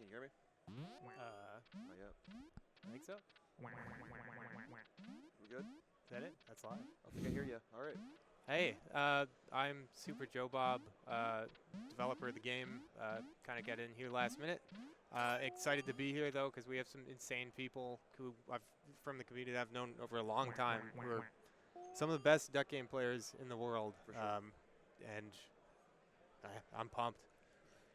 Can you hear me? Not yet. I think so. We good? Is that it? That's live. I think I hear you. All right. Hey, I'm Super Joe Bob, developer of the game. Kind of got in here last minute. Excited to be here though, because we have some insane people who from the community that I've known over a long time, who are some of the best duck game players in the world. For sure. And I'm pumped.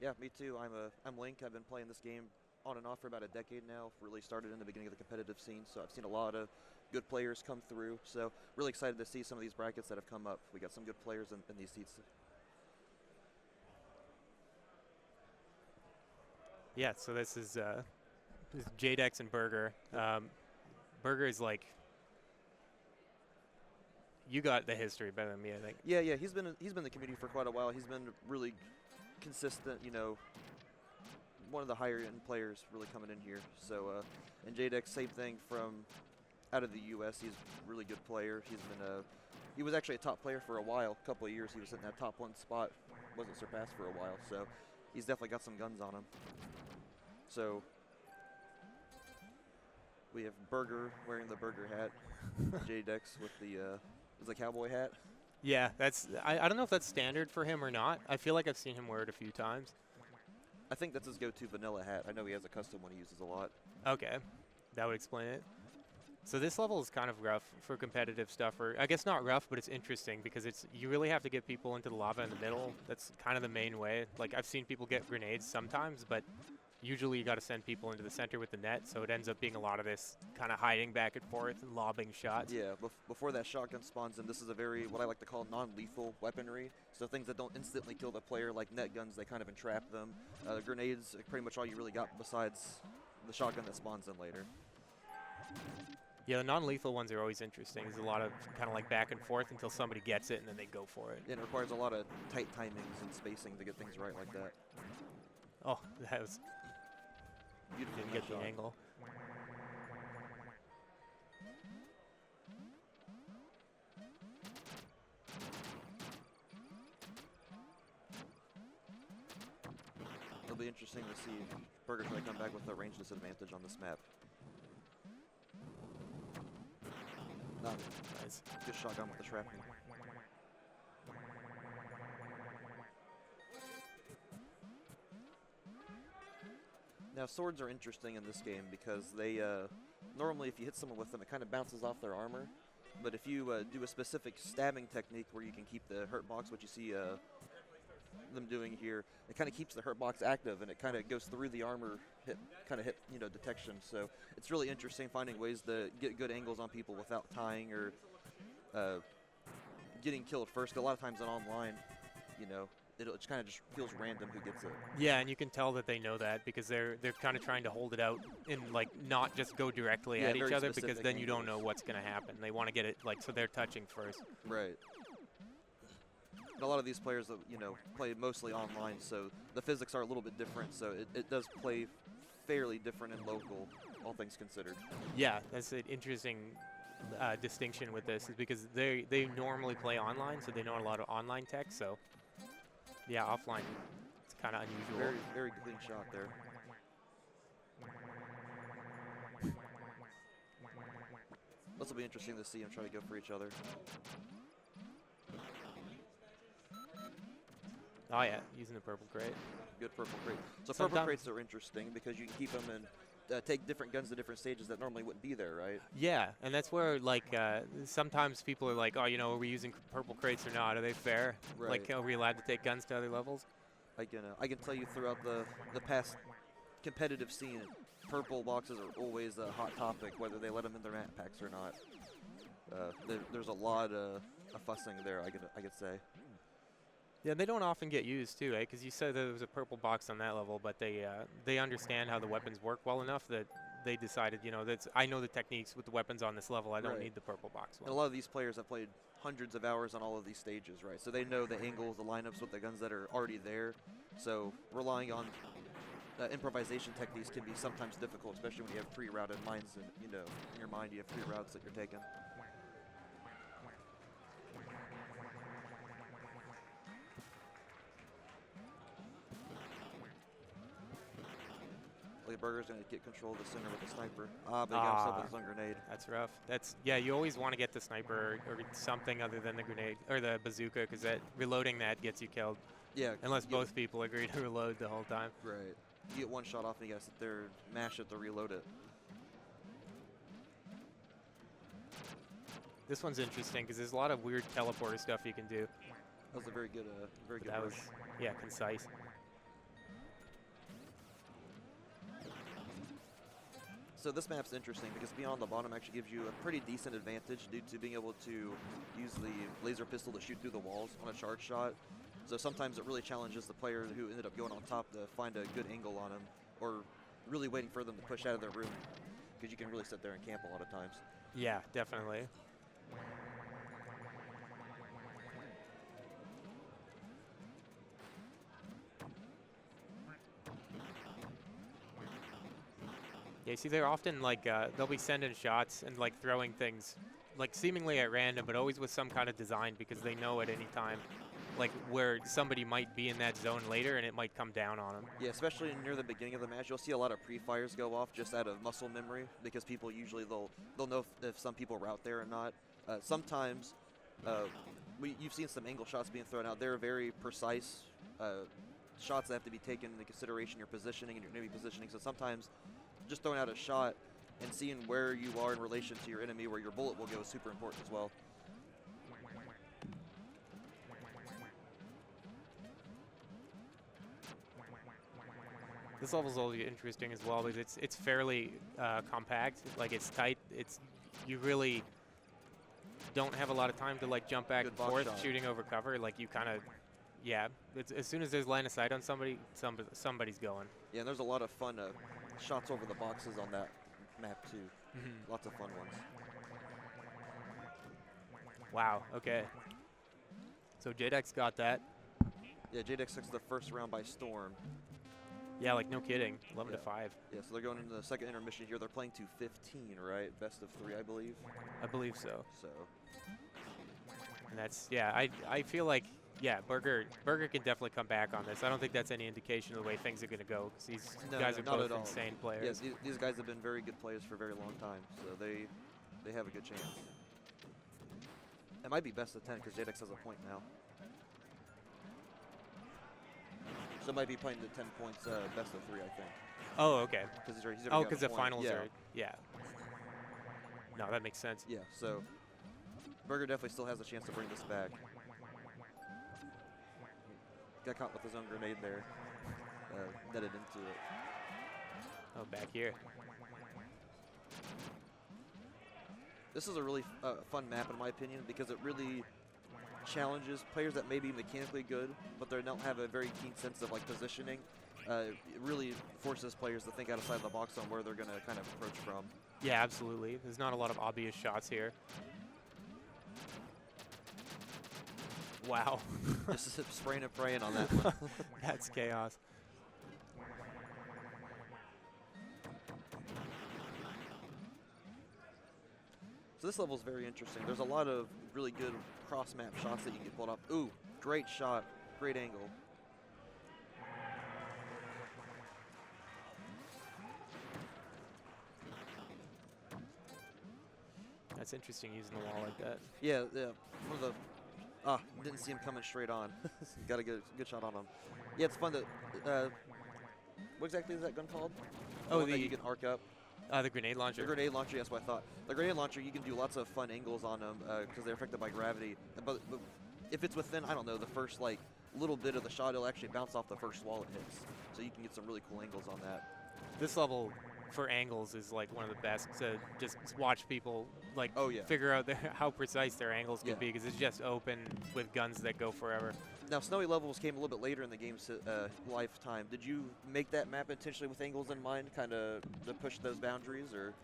Yeah, me too. I'm Link. I've been playing this game on and off for about a decade now. Really started in the beginning of the competitive scene, so I've seen a lot of good players come through. So really excited to see some of these brackets that have come up. We got some good players in these seats. Yeah, so this is Jadex and Burger. Burger is like, you got the history better than me, I think. Yeah, he's been in the community for quite a while. He's been really consistent, one of the higher end players really coming in here. So and Jadex, same thing from out of the US. He's a really good player. He was actually a top player for a while, a couple of years. He was in that top 1 spot, wasn't surpassed for a while. So he's definitely got some guns on him. So we have Burger wearing the Burger hat, Jadex with the is a cowboy hat. Yeah, I don't know if that's standard for him or not. I feel like I've seen him wear it a few times. I think that's his go-to vanilla hat. I know he has a custom one he uses a lot. Okay, that would explain it. So this level is kind of rough for competitive stuff, or I guess not rough, but it's interesting because you really have to get people into the lava in the middle. That's kind of the main way. Like I've seen people get grenades sometimes, but usually you got to send people into the center with the net, so it ends up being a lot of this kind of hiding back and forth and lobbing shots. Yeah, before that shotgun spawns in, this is a very, what I like to call non-lethal weaponry. So things that don't instantly kill the player, like net guns, they kind of entrap them. Grenades are pretty much all you really got besides the shotgun that spawns in later. Yeah, the non-lethal ones are always interesting. There's a lot of kind of like back and forth until somebody gets it and then they go for it. And it requires a lot of tight timings and spacing to get things right like that. Oh, that was... Beautiful. Didn't get the angle. It'll be interesting to see Burger try to come back with a range disadvantage on this map. Nice. Good shotgun with the shrapnel. Now swords are interesting in this game because they normally if you hit someone with them it kind of bounces off their armor, but if you do a specific stabbing technique where you can keep the hurt box, what you see them doing here, it kind of keeps the hurt box active and it kind of goes through the armor hit detection. So it's really interesting finding ways to get good angles on people without tying or getting killed first. 'Cause a lot of times in online, it kind of just feels random who gets it. Yeah, and you can tell that they know that because they're kind of trying to hold it out and like not just go directly at each other, because then you don't know what's going to happen. They want to get it so they're touching first. Right. And a lot of these players, play mostly online, so the physics are a little bit different. So it does play fairly different in local, all things considered. Yeah, that's an interesting distinction with this, is because they normally play online, so they know a lot of online tech. So yeah, offline, it's kind of unusual. Very, very clean shot there. This will be interesting to see them try to go for each other. Oh yeah, using the purple crate. Good purple crate. So purple crates are interesting because you can keep them and take different guns to different stages that normally wouldn't be there, right? Yeah, and that's where sometimes people are like, oh, are we using purple crates or not? Are they fair? Right. Like, are we allowed to take guns to other levels? I can tell you throughout the past competitive scene, purple boxes are always a hot topic, whether they let them in their map packs or not. There's a lot of fussing there, I could say. Yeah, they don't often get used too, because you said there was a purple box on that level, but they understand how the weapons work well enough that they decided, I know the techniques with the weapons on this level. I don't need the purple box one. And a lot of these players have played hundreds of hours on all of these stages, right? So they know the angles, the lineups with the guns that are already there. So relying on improvisation techniques can be sometimes difficult, especially when you have pre-routed minds and, in your mind you have pre-routes that you're taking. likely Burger's going to get control of the center with the sniper. Ah, but he got himself with his own grenade. That's rough. That's yeah. You always want to get the sniper or something other than the grenade or the bazooka, because that reloading that gets you killed. Yeah. Unless both people agree to reload the whole time. Right. You get one shot off and you got to sit there and mash it to reload it. This one's interesting because there's a lot of weird teleporter stuff you can do. That was a very good That was, rush. yeah, concise. So this map's interesting because being on the bottom actually gives you a pretty decent advantage due to being able to use the laser pistol to shoot through the walls on a charge shot. So sometimes it really challenges the player who ended up going on top to find a good angle on them, or really waiting for them to push out of their room, because you can really sit there and camp a lot of times. Yeah, definitely. Yeah, see, they're often like, they'll be sending shots and like throwing things like seemingly at random, but always with some kind of design, because they know at any time like where somebody might be in that zone later and it might come down on them. Yeah, especially near the beginning of the match, you'll see a lot of pre-fires go off just out of muscle memory, because people usually they'll know if some people are out there or not. Sometimes you've seen some angle shots being thrown out. They're very precise shots that have to be taken into consideration, your positioning and your enemy positioning. So sometimes just throwing out a shot and seeing where you are in relation to your enemy, where your bullet will go, is super important as well. This level's always interesting as well because it's fairly compact. Like, it's tight. You really don't have a lot of time to like jump back and forth shooting over cover. Like, you kind of, yeah. As soon as there's line of sight on somebody, somebody's going. Yeah, and there's a lot of fun shots over the boxes on that map too. Lots of fun ones. Wow. Okay. So JDEX got that. Yeah, JDEX took the first round by storm. Yeah, like no kidding. 11 to 5. Yeah, so they're going into the second intermission here. They're playing to 15, right? Best of 3, I believe. I believe so. So. And that's, yeah, I feel like, yeah, Burger can definitely come back on this. I don't think that's any indication of the way things are going to go, because these guys are both insane players. Yes, these guys have been very good players for a very long time, so they have a good chance. It might be best of 10 because JDEX has a point now. So it might be playing the 10 points best of 3, I think. Oh, okay. Because the finals are, yeah. No, that makes sense. Yeah, so Burger definitely still has a chance to bring this back. Got caught with his own grenade there. Netted into it. Oh, back here. This is a really fun map in my opinion, because it really challenges players that may be mechanically good, but they don't have a very keen sense of like positioning. It really forces players to think outside the box on where they're going to kind of approach from. Yeah, absolutely. There's not a lot of obvious shots here. Wow. Just spraying and praying on that one. That's chaos. So this level is very interesting. There's a lot of really good cross-map shots that you can get pulled off. Ooh, great shot, great angle. That's interesting using the wall like that. Yeah, one of the didn't see him coming straight on. Got a good shot on him. Yeah, it's fun to. What exactly is that gun called? Oh, that you can arc up. The grenade launcher. The grenade launcher, that's what I thought. The grenade launcher, you can do lots of fun angles on them because they're affected by gravity. But if it's within, I don't know, the first like little bit of the shot, it'll actually bounce off the first wall it hits. So you can get some really cool angles on that. This level for angles is like one of the best to just watch people like figure out how precise their angles can be, because it's just open with guns that go forever. Now, snowy levels came a little bit later in the game's lifetime. Did you make that map intentionally with angles in mind, kind of to push those boundaries, or?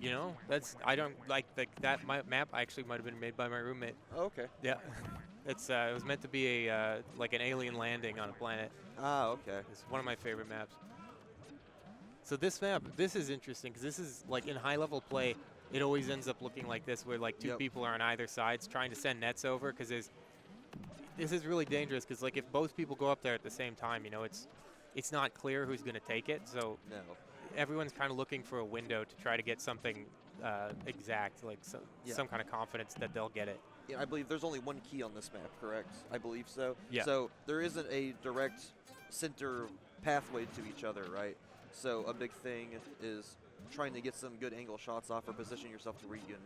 You know, I don't like that map actually might have been made by my roommate. Oh, okay. Yeah. It was meant to be a like an alien landing on a planet. Ah, okay. It's one of my favorite maps. So this map, this is interesting because this is like in high-level play, it always ends up looking like this, where like two people are on either sides trying to send nets over, because this is really dangerous, because like if both people go up there at the same time, you know, it's not clear who's going to take it. So No. everyone's kind of looking for a window to try to get something exact, like Yeah. some kind of confidence that they'll get it. Yeah, I believe there's only one key on this map, correct? I believe so. Yeah. So there isn't a direct center pathway to each other, right? So a big thing is trying to get some good angle shots off or position yourself to where you can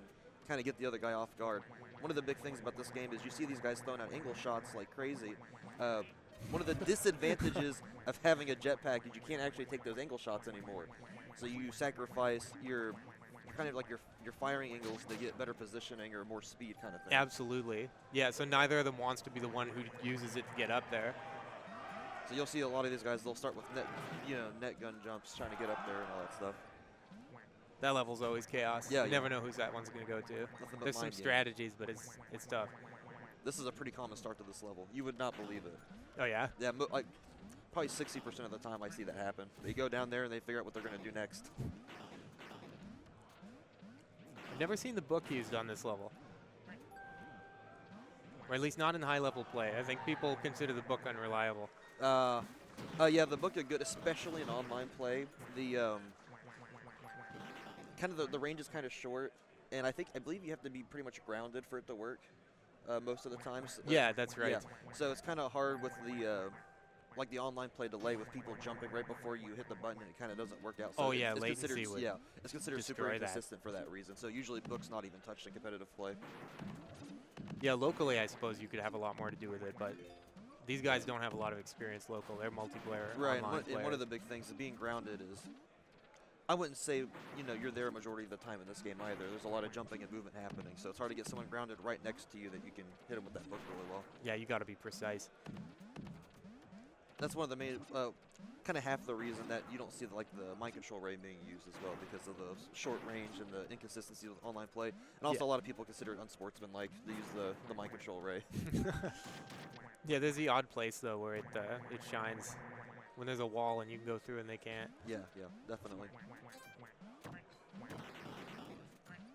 kind of get the other guy off guard. One of the big things about this game is you see these guys throwing out angle shots like crazy. One of the disadvantages of having a jetpack is you can't actually take those angle shots anymore. So you sacrifice your kind of like your firing angles to get better positioning or more speed kind of thing. Absolutely. Yeah, so neither of them wants to be the one who uses it to get up there. So you'll see a lot of these guys, they'll start with net gun jumps, trying to get up there and all that stuff. That level's always chaos. Yeah, You never know who's that one's going to go to. There's some strategies, but it's tough. This is a pretty common start to this level. You would not believe it. Oh, yeah? Yeah, like probably 60% of the time I see that happen. They go down there and they figure out what they're going to do next. I've never seen the book used on this level. Or at least not in high-level play. I think people consider the book unreliable. Yeah, the book is good, especially in online play. The the range is kind of short, and I believe you have to be pretty much grounded for it to work most of the time. So, yeah, that's right. Yeah. So it's kind of hard with the like the online play delay with people jumping right before you hit the button, and it kind of doesn't work out. So oh yeah, it's latency would it's considered super inconsistent for that reason. So usually book's not even touched in competitive play. Yeah, locally I suppose you could have a lot more to do with it, but these guys don't have a lot of experience local. They're multiplayer, right, online and one of the big things of being grounded is, I wouldn't say you're there a majority of the time in this game either. There's a lot of jumping and movement happening, so it's hard to get someone grounded right next to you that you can hit them with that book really well. Yeah, you got to be precise. That's one of the main, kind of half the reason that you don't see the mind control ray being used as well, because of the short range and the inconsistency with online play. And also a lot of people consider it unsportsmanlike to use the mind control ray. Yeah, there's the odd place though where it shines when there's a wall and you can go through and they can't. Yeah, definitely.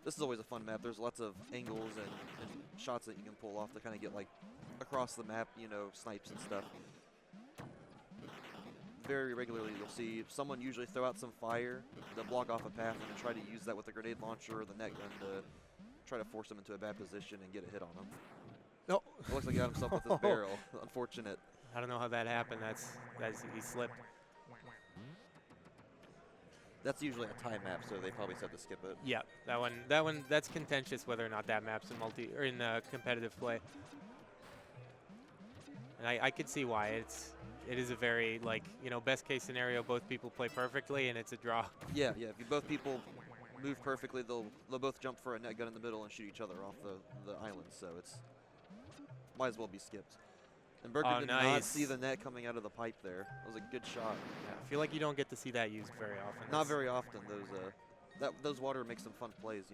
This is always a fun map. There's lots of angles and shots that you can pull off to kind of get across the map, snipes and stuff. Very regularly you'll see someone usually throw out some fire to block off a path and then try to use that with the grenade launcher or the net gun to try to force them into a bad position and get a hit on them. No. It looks like he got himself with his barrel. Unfortunate. I don't know how that happened. He slipped. That's usually a time map, so they probably said to skip it. Yeah, that's contentious whether or not that map's in competitive play. And I could see why. It is a very best case scenario. Both people play perfectly, and it's a draw. Yeah. If both people move perfectly, they'll both jump for a net gun in the middle and shoot each other off the island. So it's might as well be skipped. And Berger did not see the net coming out of the pipe there. That was a good shot. Yeah, I feel like you don't get to see that used very often. Not very often. Those water makes some fun plays,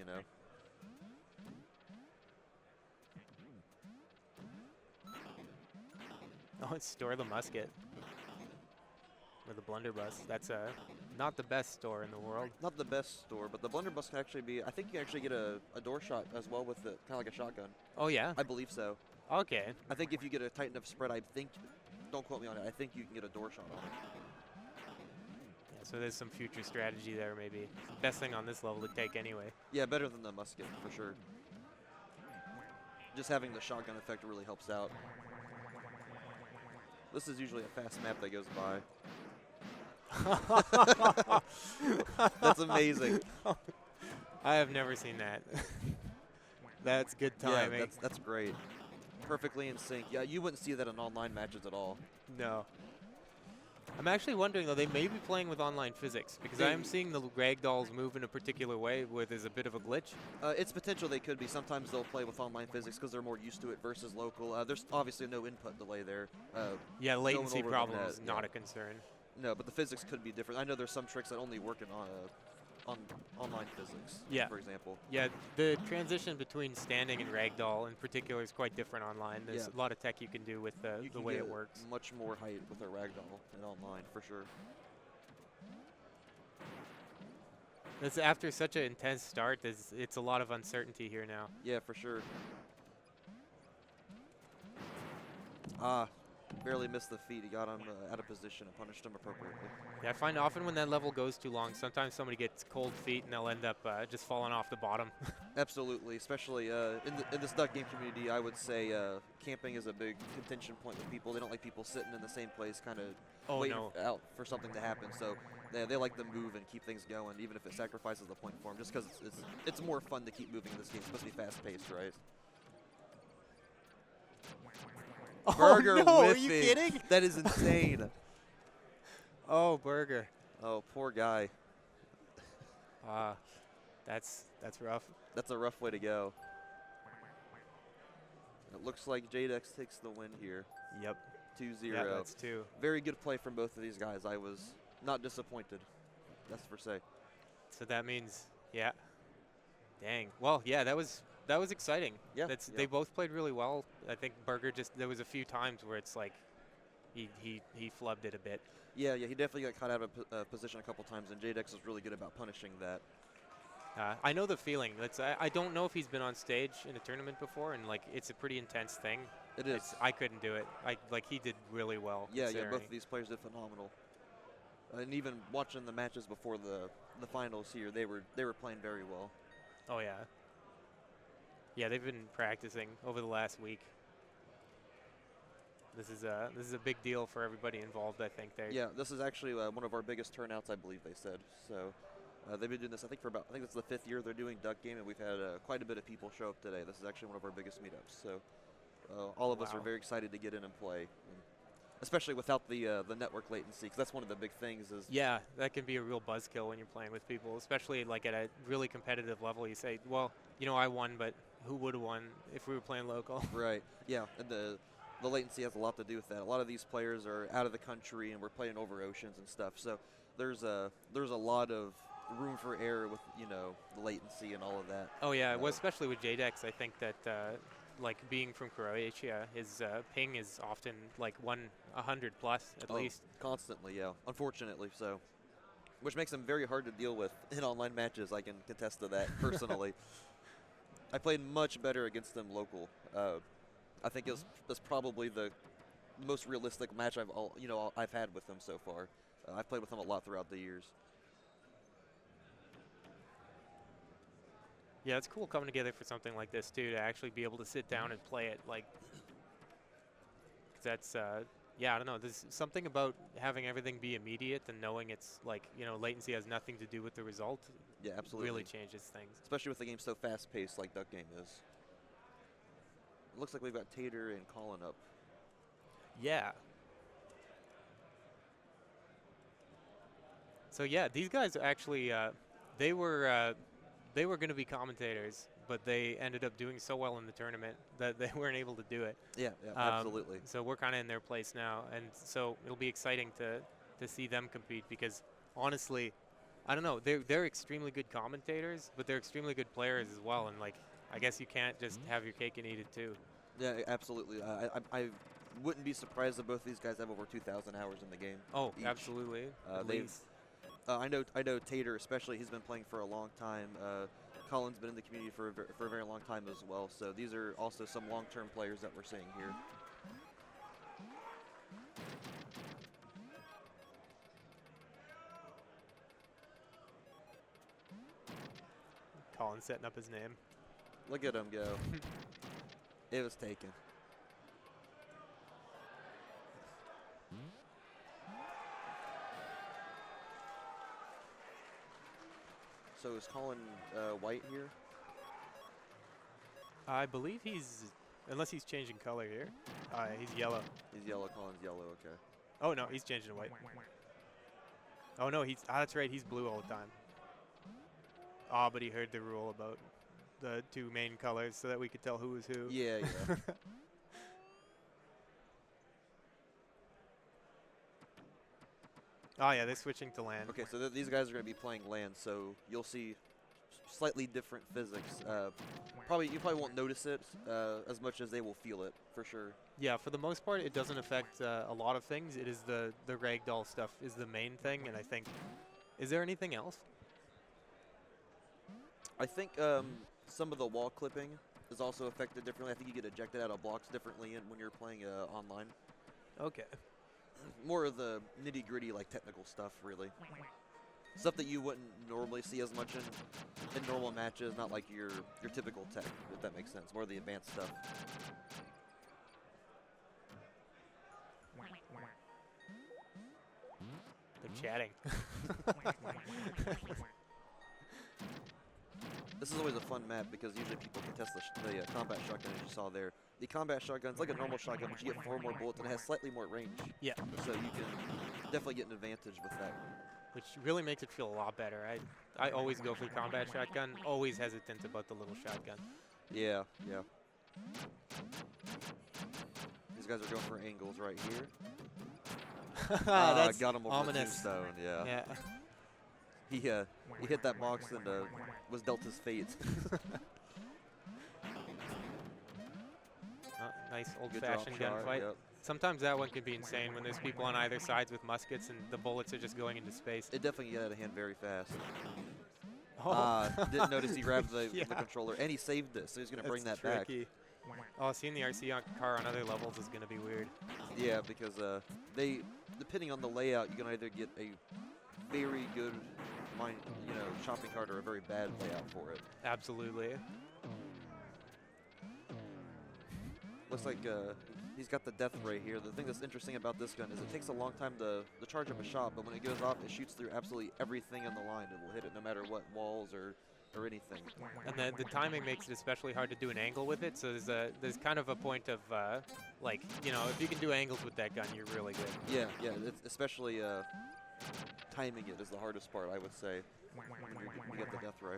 Oh, it's store the musket. Or the blunderbuss. That's not the best store in the world. Not the best store, but the blunderbuss can actually be, I think you can actually get a door shot as well with it, kind of like a shotgun. Oh, yeah? I believe so. Okay. I think if you get a tight enough spread, don't quote me on it, I think you can get a door shot on it. Yeah, so there's some future strategy there maybe. Best thing on this level to take anyway. Yeah, better than the musket, for sure. Just having the shotgun effect really helps out. This is usually a fast map that goes by. That's amazing. I have never seen that. That's good timing. Yeah, that's great. Perfectly in sync. Yeah, you wouldn't see that in online matches at all. No. I'm actually wondering, though, they may be playing with online physics, because I am seeing the ragdolls move in a particular way where there's a bit of a glitch. It's potential they could be. Sometimes they'll play with online physics because they're more used to it versus local. There's obviously no input delay there. Yeah, latency problem is not a concern. No, but the physics could be different. I know there's some tricks that only work in on online physics, for example. Yeah, the transition between standing and ragdoll in particular is quite different online. There's a lot of tech you can do with the way it works. Much more height with a ragdoll in online, for sure. It's after such an intense start, it's a lot of uncertainty here now. Yeah, for sure. Barely missed the feet. He got him out of position and punished him appropriately. Yeah, I find often when that level goes too long, sometimes somebody gets cold feet and they'll end up just falling off the bottom. Absolutely, especially in this duck game community, I would say camping is a big contention point with people. They don't like people sitting in the same place, kind of waiting out for something to happen. So they like to move and keep things going, even if it sacrifices the point for them, just because it's more fun to keep moving in this game. It's supposed to be fast-paced, right? Oh, Burger no, whiffing. are you kidding? That is insane. Oh, Burger. Oh, poor guy. That's rough. That's a rough way to go. It looks like Jadex takes the win here. Yep. 2-0. Yeah, that's 2. Very good play from both of these guys. I was not disappointed. That's for say. So that means, yeah. Dang. Well, yeah, that was exciting. Yeah. They both played really well. I think Burger there was a few times where it's like he flubbed it a bit. Yeah, he definitely got caught out of position a couple times, and Jadex is really good about punishing that. I know the feeling. I don't know if he's been on stage in a tournament before, and like it's a pretty intense thing. It is. I couldn't do it. He did really well. Yeah, both of these players did phenomenal. And even watching the matches before the finals here, they were playing very well. Oh yeah. Yeah, they've been practicing over the last week. This is a big deal for everybody involved, I think. Yeah, this is actually one of our biggest turnouts, I believe they said. So they've been doing this, I think it's the 5th year they're doing Duck Game, and we've had quite a bit of people show up today. This is actually one of our biggest meetups. So all of us are very excited to get in and play, especially without the network latency, because that's one of the big things. Yeah, that can be a real buzzkill when you're playing with people, especially like at a really competitive level. You say, well, I won, but who would have won if we were playing local? Right. Yeah, and the latency has a lot to do with that. A lot of these players are out of the country, and we're playing over oceans and stuff. So there's a lot of room for error with the latency and all of that. Oh yeah, well, especially with Jadex, I think that like being from Croatia, his ping is often like 100 plus at least. Constantly, yeah. Unfortunately, so. Which makes him very hard to deal with in online matches. I can contest to that personally. I played much better against them local. I think it's probably the most realistic match I've had with them so far. I've played with them a lot throughout the years. Yeah, it's cool coming together for something like this too, to actually be able to sit down and play it. Like, 'cause that's yeah, I don't know. There's something about having everything be immediate and knowing it's like latency has nothing to do with the result. Yeah, absolutely. Really changes things. Especially with the game so fast-paced like Duck Game is. It looks like we've got Tater and Colin up. Yeah. So yeah, these guys actually they were going to be commentators, but they ended up doing so well in the tournament that they weren't able to do it. Yeah, absolutely. So we're kind of in their place now, and so it'll be exciting to see them compete because honestly, I don't know, they're extremely good commentators, but they're extremely good players as well, and like I guess you can't just have your cake and eat it too. Yeah, absolutely. I wouldn't be surprised if both of these guys have over 2,000 hours in the game. Oh, each. absolutely. I know Tater especially. He's been playing for a long time. Colin's been in the community for a very long time as well. So these are also some long-term players that we're seeing here. Colin setting up his name. Look at him go. It was taken. So is Colin white here? I believe unless he's changing color here. He's yellow. He's yellow. Colin's yellow. Okay. Oh no, he's changing to white. Oh no, that's right. He's blue all the time. But he heard the rule about the 2 main colors so that we could tell who was who. Yeah. Oh yeah, they're switching to land. Okay, so these guys are going to be playing land, so you'll see slightly different physics. You probably won't notice it as much as they will feel it, for sure. Yeah, for the most part, it doesn't affect a lot of things. It is the ragdoll stuff is the main thing, and I think, is there anything else? I think some of the wall clipping is also affected differently. I think you get ejected out of blocks differently when you're playing online. Okay. More of the nitty-gritty, like technical stuff, really. Stuff that you wouldn't normally see as much in normal matches, not like your typical tech, if that makes sense. More of the advanced stuff. They're chatting. This is always a fun map because usually people can test the combat shotgun, as you saw there. The combat shotgun's like a normal shotgun, but you get 4 more bullets and it has slightly more range. Yeah. So you can definitely get an advantage with that. Which really makes it feel a lot better. I always go for the combat shotgun, always hesitant about the little shotgun. Yeah, yeah. These guys are going for angles right here. That's got him over ominous. the tombstone, yeah. Yeah. He hit that box and was dealt his fate. Nice Good drop old-fashioned shot, gunfight. yep. Sometimes that one can be insane when there's people on either sides with muskets and the bullets are just going into space. It definitely get out of hand very fast. Oh. Didn't notice he grabbed the Yeah. controller, and he saved this, so he's going to bring That's that tricky. Oh, seeing the RC car on other levels is going to be weird. back. Yeah, because they, depending on the layout, you can either get a very good, shopping cart or a very bad layout for it. Absolutely. Looks like he's got the death ray here. The thing that's interesting about this gun is it takes a long time to charge up a shot, but when it goes off, it shoots through absolutely everything in the line. It will hit it no matter what, walls or anything. And the timing makes it especially hard to do an angle with it, so there's kind of a point of, if you can do angles with that gun, you're really good. Yeah, yeah, it's especially timing it is the hardest part, I would say. You get the death ray.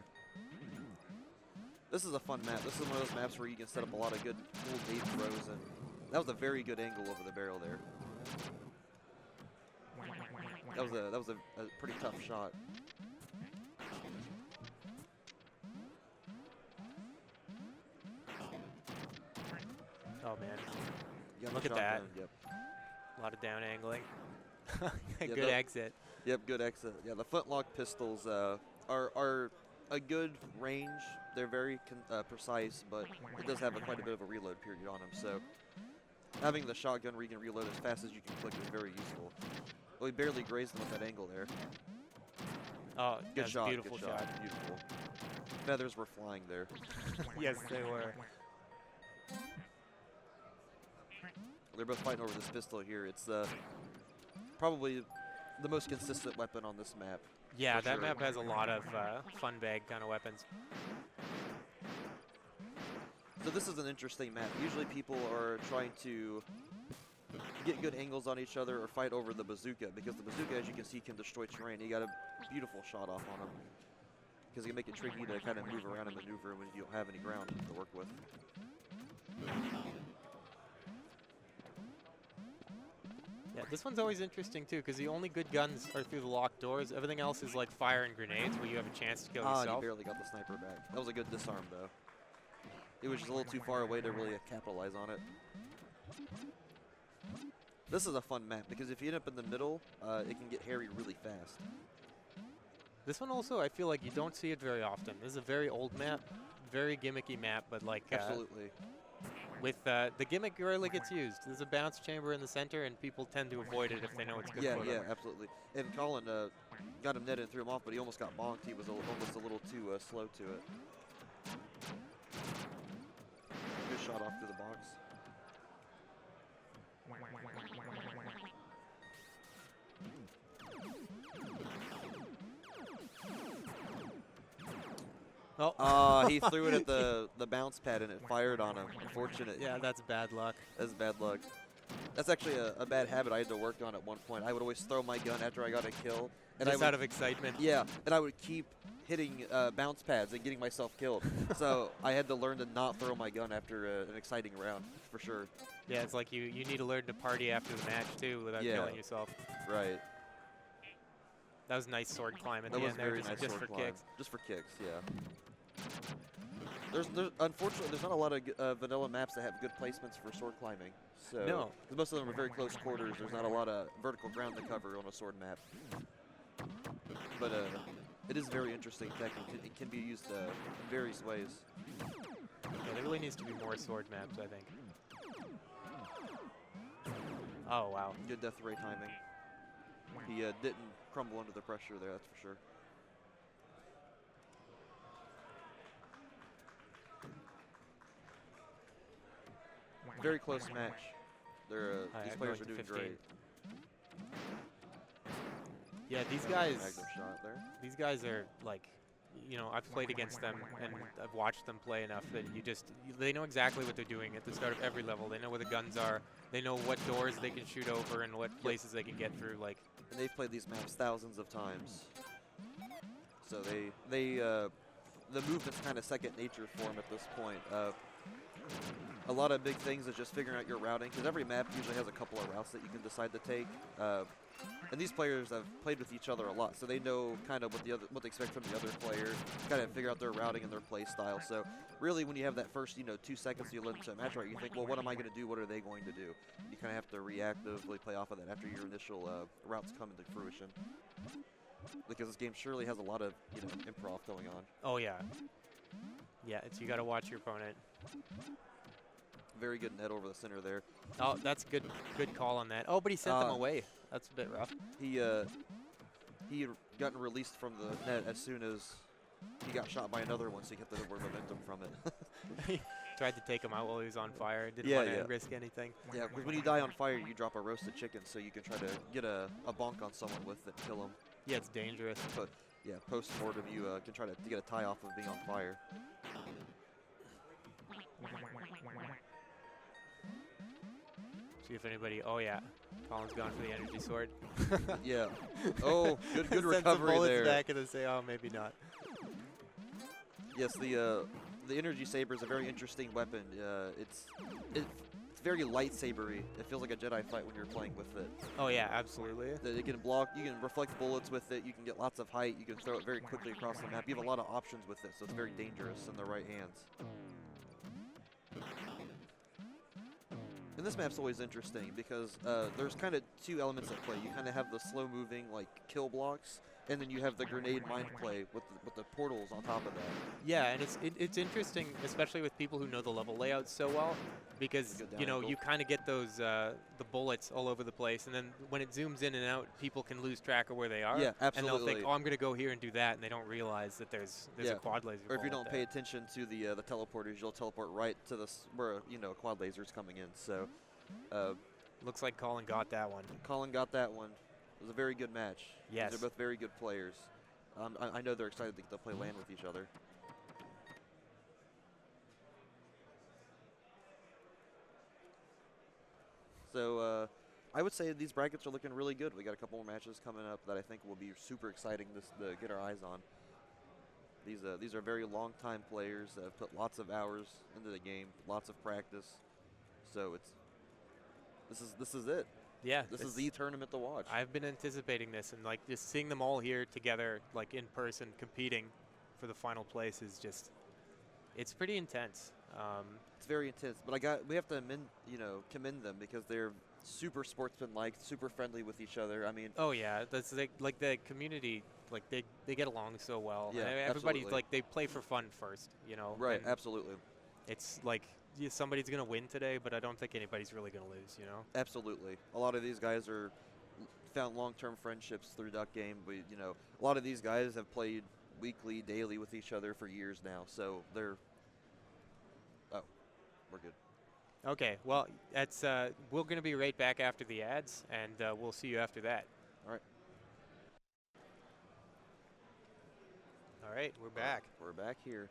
This is a fun map. This is one of those maps where you can set up a lot of good, cool bait throws, and that was a very good angle over the barrel there. That was a pretty tough shot. Oh, man. You got Look the at that. shotgun, Yep. A lot of down angling. Yeah, Good exit. Yep, good exit. Yeah, the flintlock pistols are a good range. They're very precise, but it does have quite a bit of a reload period on them. So having the shotgun where you can reload as fast as you can click is very useful. Well, he barely grazed him with that angle there. Oh, Good shot. Beautiful good shot. Beautiful. Feathers were flying there. Yes, they were. They're both fighting over this pistol here. It's probably the most consistent weapon on this map. Yeah, for that sure. map has a lot of fun bag kind of weapons. So this is an interesting map. Usually people are trying to get good angles on each other or fight over the bazooka, because the bazooka, as you can see, can destroy terrain. You got a beautiful shot off on him, because it can make it tricky to kind of move around and maneuver when you don't have any ground to work with. Yeah, this one's always interesting too, because the only good guns are through the locked doors. Everything else is like fire and grenades, where you have a chance to kill Ah, yourself. you barely got the sniper back. That was a good disarm, though. It was just a little too far away to really capitalize on it. This is a fun map, because if you end up in the middle, it can get hairy really fast. This one also, I feel like you don't see it very often. This is a very old map, very gimmicky map, but like Absolutely. with the gimmick rarely gets used. There's a bounce chamber in the center, and people tend to avoid it if they know it's good Yeah, for yeah, them. absolutely. And Colin got him netted and threw him off, but he almost got bonked. He was almost a little too slow to it. Good shot off through the box. Oh, He threw it at the bounce pad and it fired on him. Unfortunate. yeah, that's bad luck. That's bad luck. That's actually a bad habit I had to work on at one point. I would always throw my gun after I got a kill. And Just out of excitement. Yeah, and I would keep hitting bounce pads and getting myself killed. So I had to learn to not throw my gun after an exciting round, for sure. Yeah, it's like you need to learn to party after the match too, without Yeah. killing yourself. Right. That was a nice sword climb at That the was end there, very just, nice just sword for climb. kicks. Just for kicks, yeah. There's unfortunately there's not a lot of vanilla maps that have good placements for sword climbing. So No. because most of them are very close quarters. There's not a lot of vertical ground to cover on a sword map. But it is very interesting tech. It can be used in various ways. Yeah, there really needs to be more sword maps, I think. Oh, wow. Good death ray timing. He didn't crumble under the pressure there, that's for sure. Very close match. These players are doing 15. great. Yeah, these guys. Magnum shot there. These guys are like, you know, I've played against them and I've watched them play enough that they know exactly what they're doing at the start of every level. They know where the guns are. They know what doors they can shoot over and what places they can get through. Like, and they've played these maps thousands of times. So the movement's kind of second nature for them at this point. A lot of big things is just figuring out your routing, because every map usually has a couple of routes that you can decide to take. And these players have played with each other a lot, so they know kind of what they expect from the other player, kind of figure out their routing and their play style. So really, when you have that first 2 seconds you let into a match, right, you think, well, what am I going to do? What are they going to do? You kind of have to reactively play off of that after your initial routes come into fruition. Because this game surely has a lot of improv going on. oh yeah, yeah. You got to watch your opponent. Very good net over the center there. Oh, that's good call on that. Oh, but he sent them away. That's a bit rough. He had gotten released from the net as soon as he got shot by another one, so he kept the momentum from it. He tried to take him out while he was on fire. Didn't Yeah, want to yeah. risk anything. Yeah, because when you die on fire, you drop a roasted chicken, so you can try to get a bonk on someone with it, kill him. Yeah, it's dangerous. But yeah, post-mortem, you can try to get a tie off of being on fire. See if anybody. Oh yeah, Colin's gone for the energy sword. Yeah. Oh, good Send some recovery bullets there. back and then say, oh, maybe not. Yes, the energy saber is a very interesting weapon. It's very lightsabery. It feels like a Jedi fight when you're playing with it. Oh yeah, absolutely. It can block. You can reflect bullets with it. You can get lots of height. You can throw it very quickly across the map. You have a lot of options with it, so it's very dangerous in the right hands. And this map's always interesting because there's kind of two elements at play. You kind of have the slow-moving like kill blocks, and then you have the grenade mind play with the portals on top of that. Yeah, and it's interesting, especially with people who know the level layout so well, because you kind of get those the bullets all over the place, and then when it zooms in and out, people can lose track of where they are. Yeah, absolutely. And they'll think, oh, I'm going to go here and do that, and they don't realize that there's a quad laser. Or if you ball don't up pay there. attention to the teleporters, you'll teleport right to where a quad laser's coming in. So. Looks like Colin got that one. Colin got that one. It was a very good match. Yes. They're both very good players. I know they're excited to get to play LAN with each other. So I would say these brackets are looking really good. We got a couple more matches coming up that I think will be super exciting to get our eyes on. These are very long-time players that have put lots of hours into the game, lots of practice. So this is it. Yeah, this is the tournament to watch. I've been anticipating this, and like just seeing them all here together, like in person, competing for the final place is it's pretty intense. It's very intense, but we have to commend them because they're super sportsman-like, super friendly with each other. I mean, oh yeah, that's like the community, like they get along so well. Yeah, and everybody's absolutely. like they play for fun first, Right, and absolutely. It's like somebody's gonna win today, but I don't think anybody's really gonna lose. Absolutely. A lot of these guys are found long-term friendships through Duck Game, but a lot of these guys have played weekly, daily with each other for years now. So they're. Oh, we're good. Okay, well, that's we're gonna be right back after the ads, and we'll see you after that. All right. All right, we're back. We're back here.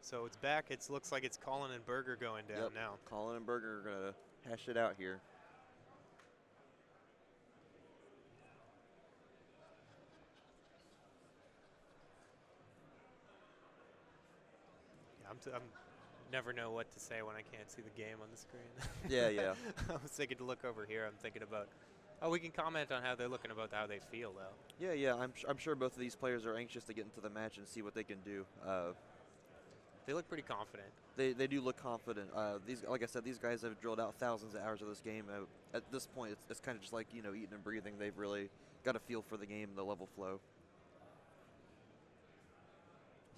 So it's back. It looks like it's Colin and Berger going down now. Colin and Berger are going to hash it out here. Yeah, I'm never know what to say when I can't see the game on the screen. Yeah. I was thinking to look over here. I'm thinking about, we can comment on how they're looking about how they feel, though. Yeah. I'm sure both of these players are anxious to get into the match and see what they can do. They look pretty confident. They do look confident. Like I said, these guys have drilled out thousands of hours of this game. At this point, it's kind of just like eating and breathing. They've really got a feel for the game, the level flow.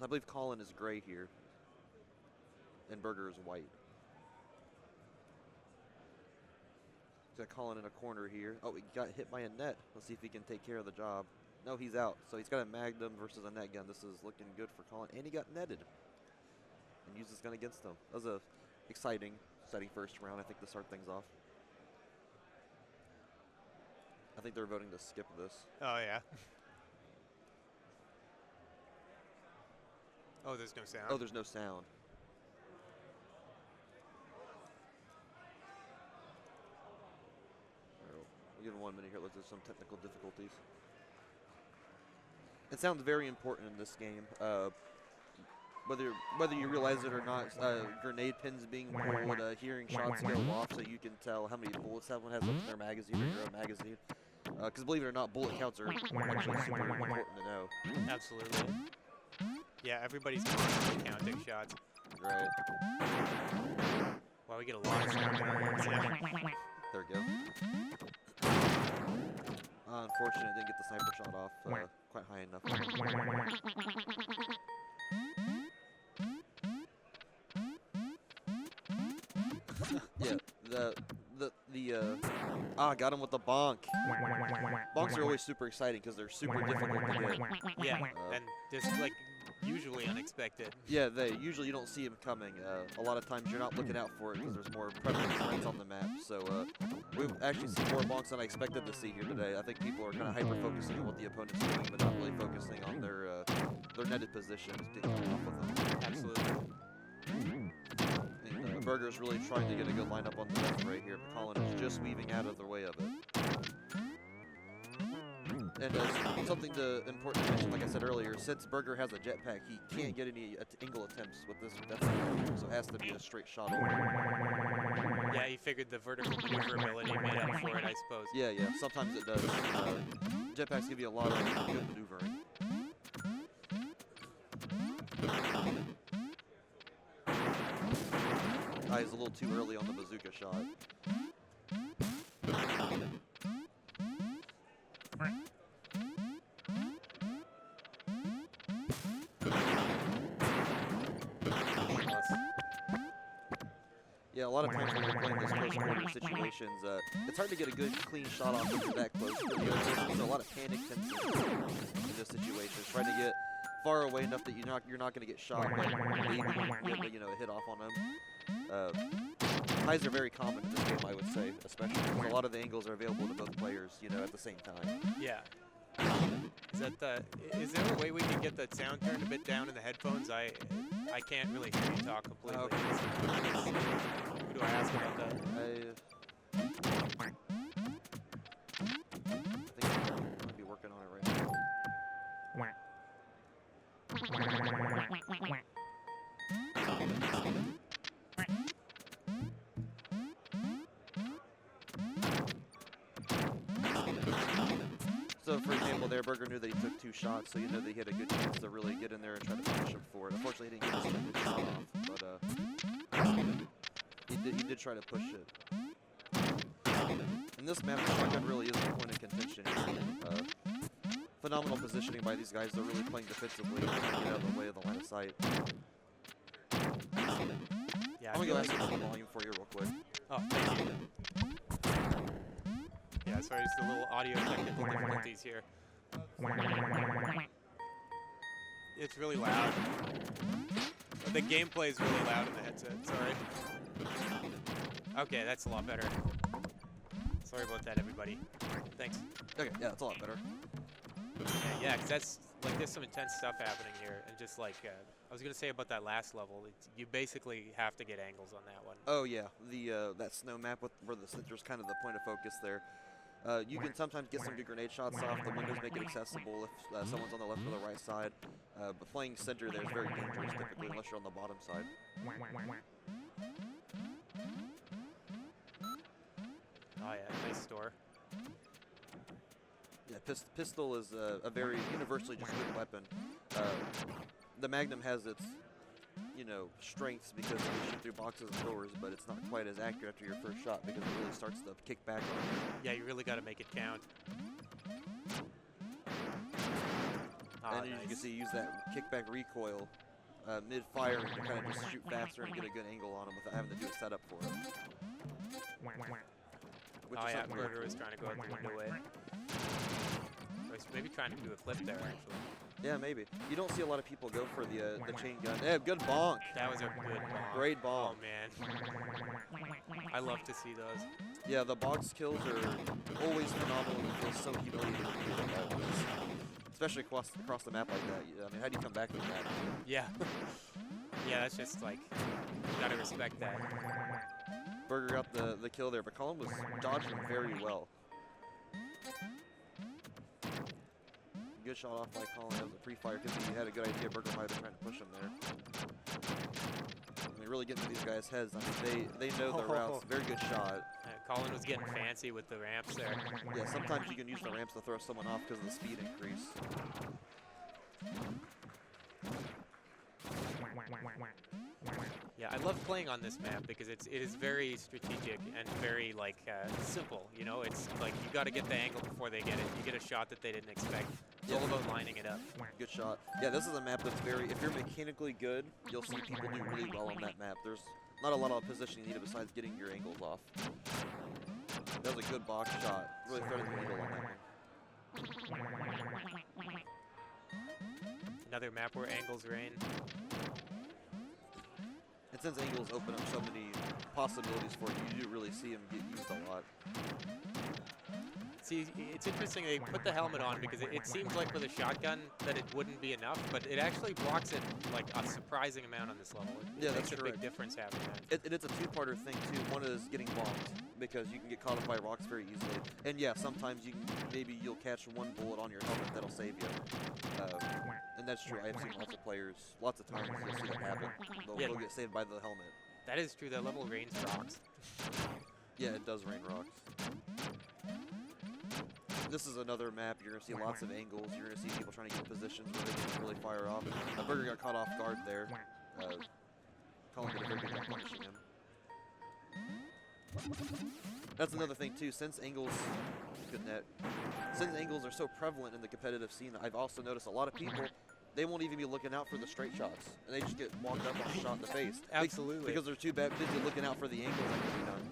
I believe Colin is gray here, and Berger is white. Got Colin in a corner here. Oh, he got hit by a net. Let's see if he can take care of the job. No, he's out. So he's got a Magnum versus a net gun. This is looking good for Colin. And he got netted. And used his gun against him. That was a exciting first round, I think, to start things off. I think they're voting to skip this. Oh, yeah. Oh, there's no sound? Oh, there's no sound. We'll give him 1 minute here. Let's do some technical difficulties. It sounds very important in this game. Whether you realize it or not, grenade pins being pulled, hearing shots go off, so you can tell how many bullets someone has left in their magazine or your own magazine. Because believe it or not, bullet counts are actually super important to know. Absolutely. Yeah, everybody's constantly counting shots. Right. Wow, we get a lot of sound. There we go. Unfortunate, didn't get the sniper shot off quite high enough. Yeah, got him with the bonk. Bonks are always super exciting because they're super difficult to get. Yeah, and just like usually unexpected. Yeah, usually you don't see them coming. A lot of times you're not looking out for it because there's more prevalent threats on the map. So we've actually seen more bonks than I expected to see here today. I think people are kind of hyper-focusing on what the opponent's doing, but not really focusing on their netted positions, taking off with them. Absolutely. And Burger's really trying to get a good lineup on the left right here, but Colin is just weaving out of the way of it. And something important to mention, like I said earlier, since Burger has a jetpack, he can't get any angle attempts with this death, so it has to be a straight shot over. Yeah, he figured the vertical maneuverability made up for it, I suppose. Yeah, sometimes it does. Jetpacks give you a lot of good maneuvering. He's a little too early on the bazooka shot. Yeah, a lot of times when we're playing those close quarter situations, it's hard to get a good, clean shot off when you're that close. There's a lot of panic tension in this situation. Trying to get far away enough that you're not going to get shot, but maybe get a hit off on them. Highs are very common in this game, I would say, especially because a lot of the angles are available to both players, at the same time. Yeah. Is there a way we can get the sound turned a bit down in the headphones? I can't really hear you talk completely. Okay. Who do I ask about that? I think I'm going to be working on it right now. So, for example, there, Burger knew that he took 2 shots, so that he had a good chance to really get in there and try to punish him for it. Unfortunately, he didn't get his good shot off, but he did try to push it. In this map, the shotgun really is the point of contention. Phenomenal positioning by these guys. They're really playing defensively and trying to get out of the way of the line of sight. Yeah, I'm going to go ask for the volume for you real quick. Oh, thank you. Yeah, sorry, just a little audio technical difficulties here. It's really loud. The gameplay is really loud in the headset, sorry. Okay, that's a lot better. Sorry about that, everybody. Thanks. Okay, yeah, that's a lot better. Yeah, because that's, there's some intense stuff happening here. And just I was going to say about that last level, you basically have to get angles on that one. Oh, yeah, that snow map where the center's kind of the point of focus there. You can sometimes get some good grenade shots off. The windows make it accessible if someone's on the left or the right side. But playing center there is very dangerous, typically, unless you're on the bottom side. Oh, yeah, nice store. Yeah, pistol is a very universally just good weapon. The Magnum has its, strengths because it can shoot through boxes and doors, but it's not quite as accurate after your first shot because it really starts to kick back on you. Yeah, you really got to make it count. And as you can see, use that kickback recoil mid-fire to kind of just shoot faster and get a good angle on him without having to do a setup for it. which Oh is yeah, something really Burger was cool. trying to go out the window way. Or he's maybe trying to do a flip there, actually. Yeah, maybe. You don't see a lot of people go for the chain gun. Yeah, good bonk. That was a good bonk. Great bonk. Oh, man. I love to see those. Yeah, the box kills are always phenomenal. You feel so humiliated when you do that. Especially across the map like that. I mean, how do you come back from that? Yeah. Yeah, that's just like, you gotta respect that. Burger got the kill there, but Colin was dodging very well. Good shot off by Colin. That was a pre-fire because he had a good idea. Burger might have been trying to push him there. I mean, really getting to these guys' heads. I mean, they know their routes. Very good shot. Colin was getting fancy with the ramps there. Yeah, sometimes you can use the ramps to throw someone off because of the speed increase. Yeah, I love playing on this map because it is very strategic and very like simple. You know, it's like you got to get the angle before they get it. You get a shot that they didn't expect. It's all about lining it up. Good shot. Yeah, this is a map that's very. If you're mechanically good, you'll see people do really well on that map. There's not a lot of positioning needed besides getting your angles off. That was a good box shot. Really threaded the needle on that one. Another map where angles reign. And since angles open up so many possibilities for you, you do really see them get used a lot. See, it's interesting they put the helmet on because it seems like with a shotgun that it wouldn't be enough, but it actually blocks it like a surprising amount on this level. It makes a big difference having that. It's a two-parter thing too. One is getting bonked because you can get caught up by rocks very easily, and yeah, sometimes maybe you'll catch one bullet on your helmet that'll save you. And that's true. I've seen lots of players, lots of times you'll see that happen. They'll get saved by the helmet. That is true. That level rains rocks. Yeah, it does rain rocks. This is another map. You're going to see lots of angles. You're going to see people trying to get positions where they can really fire off. Burger got caught off guard there. Colin did a very good job punishing him. That's another thing too. Since angles are so prevalent in the competitive scene, I've also noticed a lot of people, they won't even be looking out for the straight shots, and they just get walked up on a shot in the face. Absolutely. Because they're too busy looking out for the angles that can be done.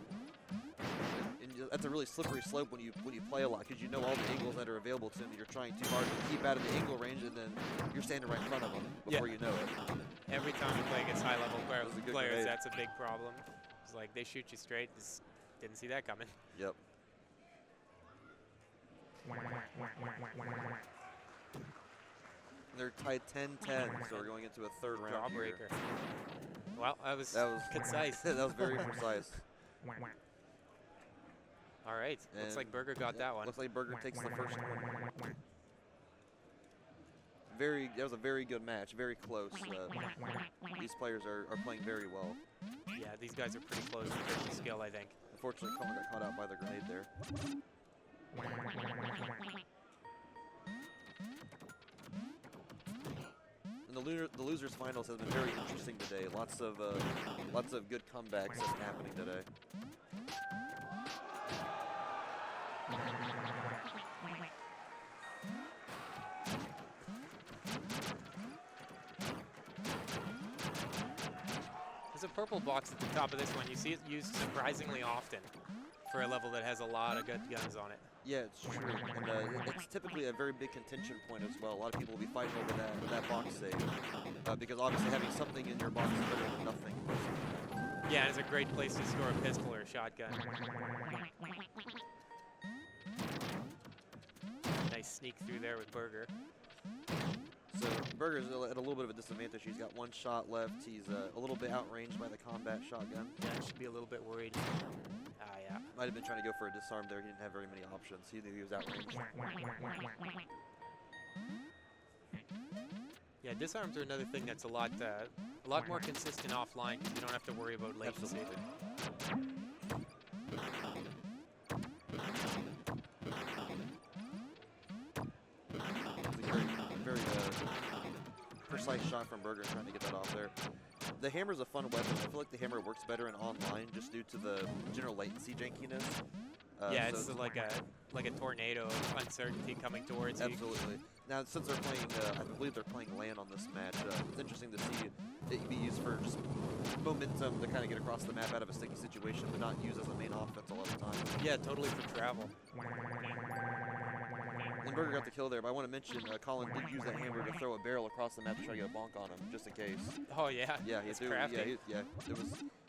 And that's a really slippery slope when you play a lot, because you know all the angles that are available to them. You're trying too hard to keep out of the angle range, and then you're standing right in front of them before you know it. Every time you play against high-level players, grenade. that's a big problem. It's like they shoot you straight. Just didn't see that coming. Yep. They're tied 10-10, so we're going into a third round. Jawbreaker. Well, that was concise. That was very precise. All right. Looks like Burger got that one. Looks like Burger takes the first one. That was a very good match. Very close. These players are playing very well. Yeah, these guys are pretty close in terms of skill, I think. Unfortunately, Colin got caught out by the grenade there. And the losers finals has been very interesting today. Lots of good comebacks that's happening today. There's a purple box at the top of this one. You see it used surprisingly often for a level that has a lot of good guns on it. Yeah, it's true. And it's typically a very big contention point as well. A lot of people will be fighting over that box save. Because obviously having something in your box is better than nothing. Yeah, it's a great place to store a pistol or a shotgun. Nice sneak through there with Burger. So Burger's at a little bit of a disadvantage. He's got one shot left. He's a little bit outranged by the combat shotgun. Yeah, should be a little bit worried. Yeah. Might have been trying to go for a disarm there. He didn't have very many options. He knew he was outranged. Yeah, disarms are another thing that's a lot more consistent offline because you don't have to worry about latency. Very precise shot from Burger trying to get that off there. The hammer's a fun weapon. I feel like the hammer works better in online just due to the general latency jankiness. Yeah, it's like like a tornado of uncertainty coming towards you. Absolutely. Now, since they're playing, I believe they're playing land on this match, it's interesting to see it be used for just momentum to kind of get across the map out of a sticky situation, but not used as a main offense a lot of the time. Yeah, totally for travel. Lindbergh got the kill there, but I want to mention Colin did use that hammer to throw a barrel across the map to try to get a bonk on him, just in case. Oh yeah. Yeah, he threw. Crafty.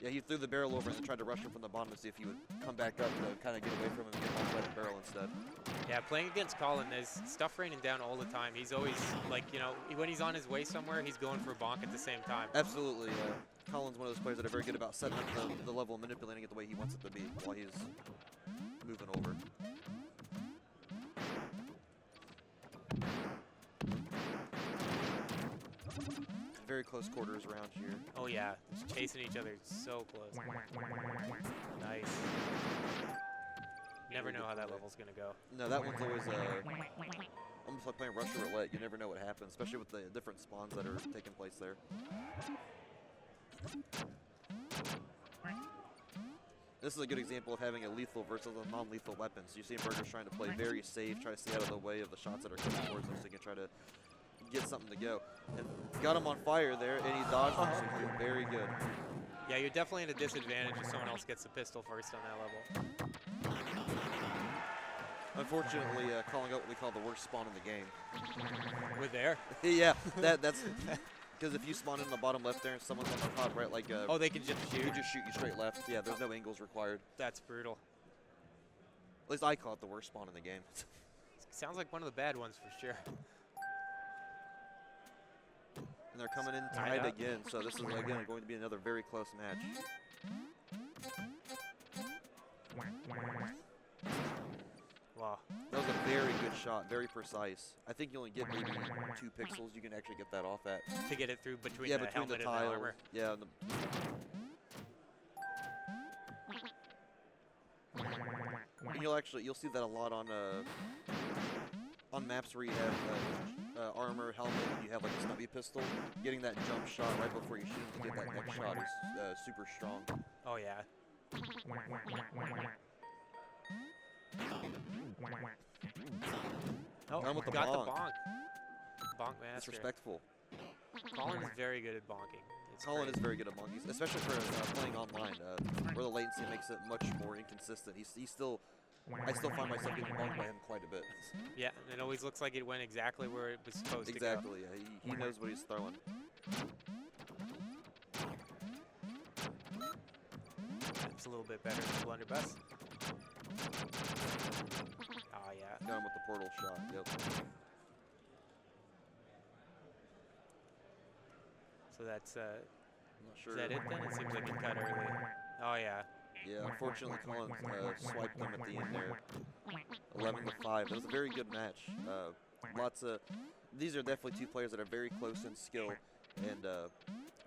He threw the barrel over and then tried to rush him from the bottom to see if he would come back up to kind of get away from him and get bonked by the barrel instead. Yeah, playing against Colin, there's stuff raining down all the time. He's always like, you know, when he's on his way somewhere, he's going for a bonk at the same time. Absolutely. Colin's one of those players that are very good about setting up the level and manipulating it the way he wants it to be while he's moving over. Very close quarters around here. Oh yeah, just chasing each other so close. Nice. Never know how that level's gonna go. No, that one's always almost like playing Russian roulette. You never know what happens, especially with the different spawns that are taking place there. This is a good example of having a lethal versus a non-lethal weapon. So you see Burgers trying to play very safe, try to stay out of the way of the shots that are coming towards him so he can try to get something to go. And got him on fire there, and he dodged him, so he did very good. Yeah, you're definitely at a disadvantage if someone else gets the pistol first on that level. Unfortunately, calling out what we call the worst spawn in the game. We're there. Yeah, that's because if you spawn in the bottom left there and someone's on the top right, like oh, they can just they shoot. can just shoot you straight left. Yeah, there's no angles required. That's brutal. At least I call it the worst spawn in the game. Sounds like one of the bad ones for sure. And they're coming in tied again, so this is again going to be another very close match. Wow. That was a very good shot, very precise. I think you only get maybe 2 pixels you can actually get that off at. To get it through between Yeah, the between helmet the and the tiles. armor. Yeah. And you'll see that a lot on maps where you have armor, helmet, you have like a stubby pistol. Getting that jump shot right before you shoot him to get that next shot is super strong. Oh yeah. Oh, Down with the got bonk. the bonk. Bonk It's master. respectful. Colin is very good at bonking. It's Colin great. is very good at bonking, especially for playing online, where the latency makes it much more inconsistent. He's still, I still find myself getting bonked by him quite a bit. Yeah, and it always looks like it went exactly where it was supposed to go. Exactly, yeah. He knows what he's throwing. That's a little bit better than Blunderbuss. Oh yeah. Got him with the portal shot, yep. So that's I'm not sure. is that it then? It seems like it cut early. Oh yeah. Yeah, unfortunately, Colin swiped them at the end there. 11-5. That was a very good match. These are definitely 2 players that are very close in skill, and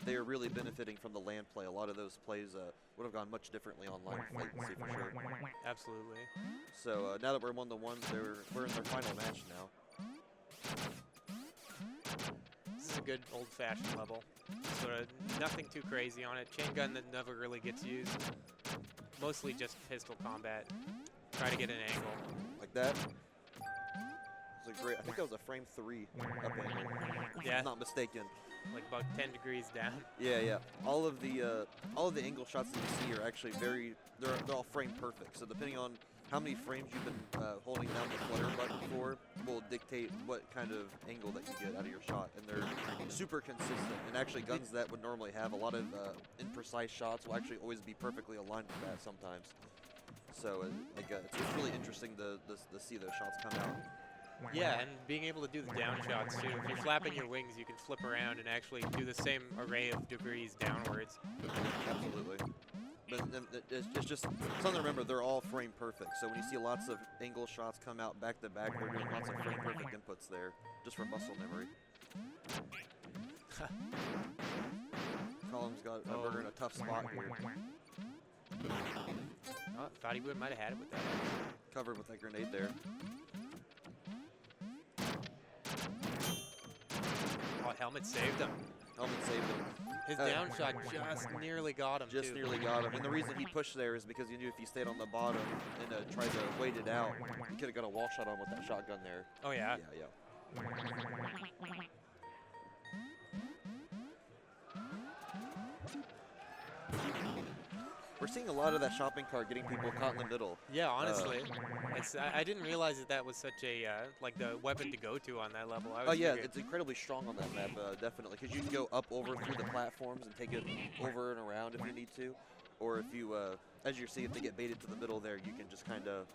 they are really benefiting from the land play. A lot of those plays would have gone much differently online with latency for sure. Absolutely. So now that we're 1-1, we're in their final match now. This is a good old-fashioned level. Sort of nothing too crazy on it. Chain gun that never really gets used. Mostly just pistol combat. Try to get an angle. Like that. It's a great. I think that was a frame 3 up angle. If Yeah. I'm not mistaken. Like about 10 degrees down. Yeah, yeah. All of the angle shots that you see are actually they're all frame perfect. So depending on how many frames you've been holding down the flutter button for will dictate what kind of angle that you get out of your shot. And they're super consistent. And actually guns that would normally have a lot of imprecise shots will actually always be perfectly aligned with that sometimes. So it's really interesting to see those shots come out. Yeah, and being able to do the down shots too. If you're flapping your wings, you can flip around and actually do the same array of degrees downwards. Absolutely. But it's just something to remember, they're all frame perfect. So when you see lots of angle shots come out back to back, they're doing lots of frame perfect inputs there, just for muscle memory. Colin's got Burger in a tough spot here. Oh, thought he might have had it with that. Covered with that grenade there. Oh, helmet saved him. Helmet saved him. His down shot just nearly got him, Just too. nearly got him. And the reason he pushed there is because he knew if he stayed on the bottom and tried to wait it out, he could have got a wall shot on with that shotgun there. Oh, yeah? Yeah. We're seeing a lot of that shopping cart getting people caught in the middle. Yeah, honestly. I didn't realize that was such a, like, the weapon to go to on that level. Oh, yeah, it's incredibly strong on that map, definitely. Because you can go up over through the platforms and take it over and around if you need to. Or if you, as you see, if they get baited to the middle there, you can just kind of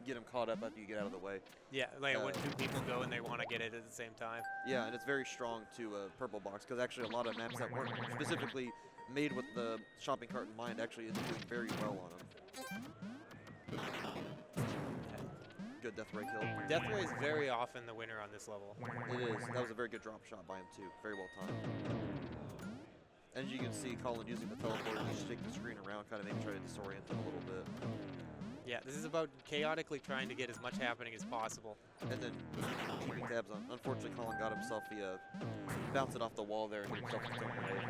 get them caught up after you get out of the way. Yeah, like when two people go and they want to get it at the same time. Yeah, and it's very strong to purple box because actually a lot of maps that weren't specifically made with the shopping cart in mind actually is doing very well on them. Good death ray kill. Death ray is very often the winner on this level. It is. That was a very good drop shot by him too. Very well timed. As you can see, Colin using the teleporter to shake the screen around, kind of maybe try to disorient him a little bit. Yeah, this is about chaotically trying to get as much happening as possible. And then keeping tabs on. Unfortunately, Colin got himself the bounced it off the wall there and hit himself with his own grenade.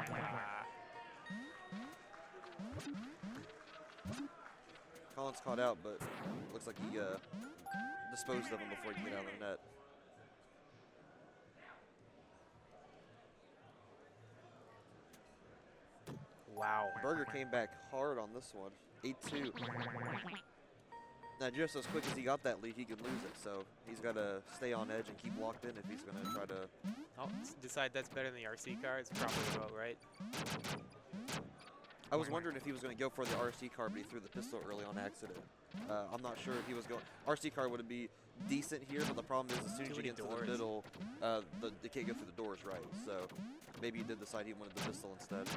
Colin's caught out, but looks like he disposed of him before he could get out of the net. Wow. Burger came back hard on this one. 8-2. Now, just as quick as he got that lead, he could lose it. So he's got to stay on edge and keep locked in if he's going to try to... Oh, decide that's better than the RC car. It's probably about right. I was wondering if he was going to go for the RC car, but he threw the pistol early on accident. I'm not sure if he was going... RC car would be decent here, but the problem is as soon as you get into the middle, they can't go through the doors right. So maybe he did decide he wanted the pistol instead.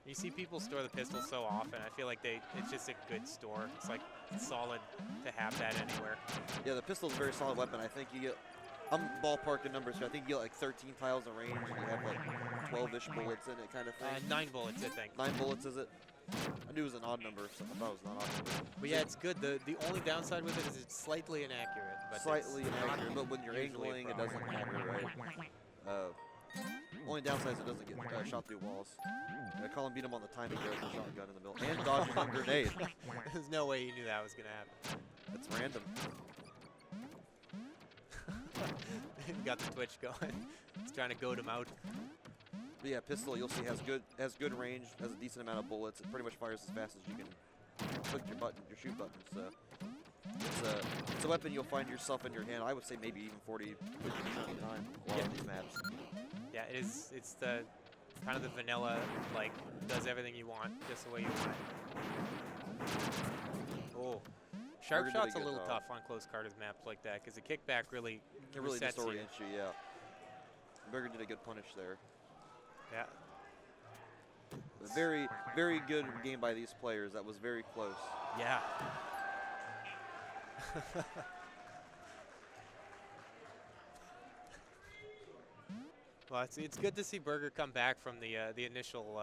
You see people store the pistol so often. I feel like it's just a good store. It's like solid to have that anywhere. Yeah, the pistol is a very solid weapon. I think you get... I'm ballparking numbers here. I think you get like 13 tiles of range and you have like 12-ish bullets in it kind of thing. 9 bullets, I think. 9 bullets, is it? I knew it was an odd number, so I thought it was not odd number. But yeah, it's good. The only downside with it is it's slightly inaccurate. But slightly inaccurate, but when you're angling, it doesn't matter, right? Only downside is it doesn't get shot through walls. Colin beat him on the timing there with the shotgun in the middle. And dodged his own grenade. There's no way you knew that was going to happen. That's random. Got the twitch going. He's trying to goad him out. But yeah, pistol you'll see has good range, has a decent amount of bullets. It pretty much fires as fast as you can click your shoot button. So it's a weapon you'll find yourself in your hand. I would say maybe even 40, 50% of the time on these maps. Yeah, it's the kind of the vanilla, like, does everything you want, just the way you want it. Oh. Sharp shot's a little tough on close quarters maps like that, because the kickback really disorients you, yeah. Berger did a good punish there. Yeah. Very, very good game by these players. That was very close. Yeah. Well, it's good to see Berger come back from the initial,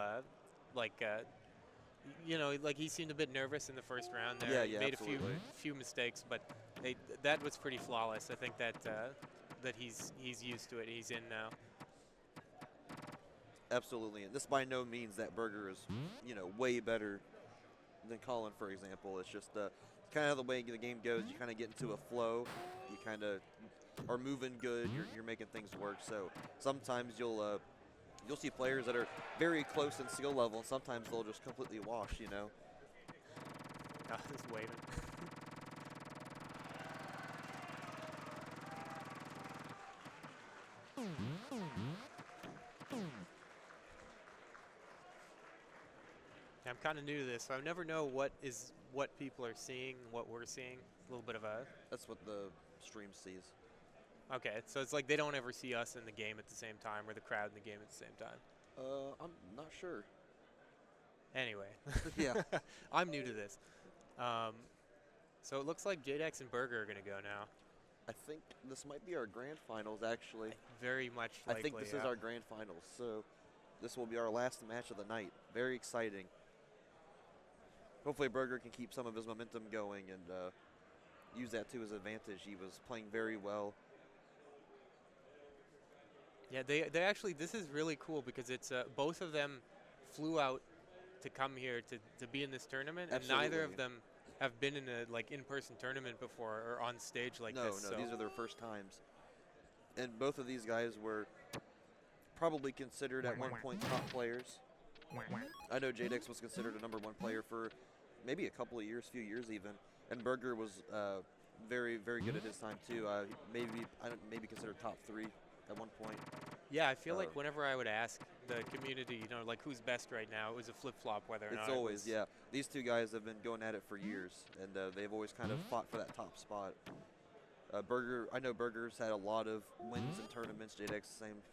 you know, like he seemed a bit nervous in the first round there. Yeah, he yeah, made absolutely. a few mistakes, but that was pretty flawless. I think that he's used to it. He's in now. Absolutely, and this by no means that Berger is, you know, way better than Colin, for example. It's just kind of the way the game goes. You kind of get into a flow. You kind of are moving good. You're making things work. So sometimes you'll see players that are very close in skill level, and sometimes they'll just completely wash. You know. Oh, he's waving. I'm kind of new to this, so I never know what people are seeing, what we're seeing. A little bit of a... That's what the stream sees. Okay, so it's like they don't ever see us in the game at the same time, or the crowd in the game at the same time. I'm not sure. Anyway. Yeah. I'm new to this. So it looks like JDax and Berger are going to go now. I think this might be our grand finals, actually. Very much likely, I think this is our grand finals, so this will be our last match of the night. Very exciting. Hopefully Berger can keep some of his momentum going and use that to his advantage. He was playing very well. Yeah, they actually, this is really cool because it's both of them flew out to come here to be in this tournament, and neither of Absolutely. them have been in a like in-person tournament before or on stage like No, this. no, So these are their first times. And both of these guys were probably considered at one point top players. I know Jadex was considered a #1 player for maybe a couple of years, few years even. And Berger was very, very good at his time too. Maybe considered top 3 at one point. yeah, I feel like whenever I would ask the community, you know, like who's best right now, it was a flip-flop whether or not It's it always, was. yeah. These two guys have been going at it for years, and they've always kind of fought for that top spot. I know Berger's had a lot of wins in tournaments. Jadex,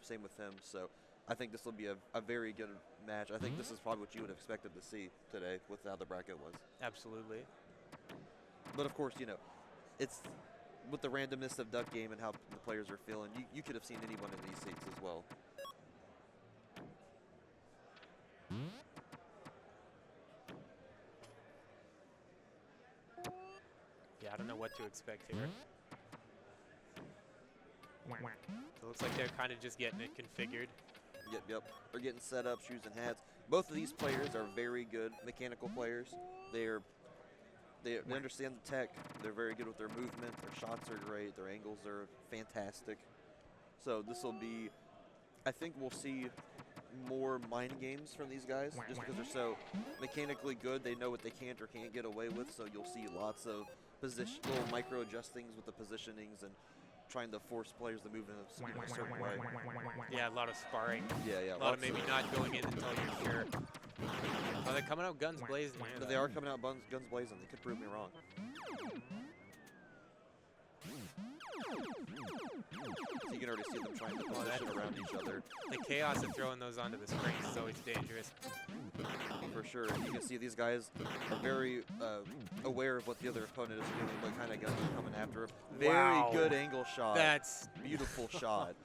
same with him. So I think this will be a very good match. I think this is probably what you would have expected to see today with how the bracket was. Absolutely. But of course, you know, it's with the randomness of Duck Game and how the players are feeling. You could have seen anyone in these seats as well. Yeah, I don't know what to expect here. So it looks like they're kind of just getting it configured. Yep. They're getting set up, shoes and hats. Both of these players are very good mechanical players. They understand the tech. They're very good with their movement. Their shots are great. Their angles are fantastic. So this will be, I think we'll see more mind games from these guys just because they're so mechanically good. They know what they can't or can't get away with. So you'll see lots of little micro adjustings with the positionings and trying to force players to move in a certain way. Yeah, a lot of sparring. Yeah. A lot of maybe not going in until you're sure. Oh, they're coming out guns blazing. But they are coming out guns blazing. They could prove me wrong. So you can already see them trying to position around each other. The chaos of throwing those onto the screen is always dangerous. For sure. You can see these guys are very aware of what the other opponent is doing, what kind of guns are coming after. Very good angle shot. That's beautiful shot.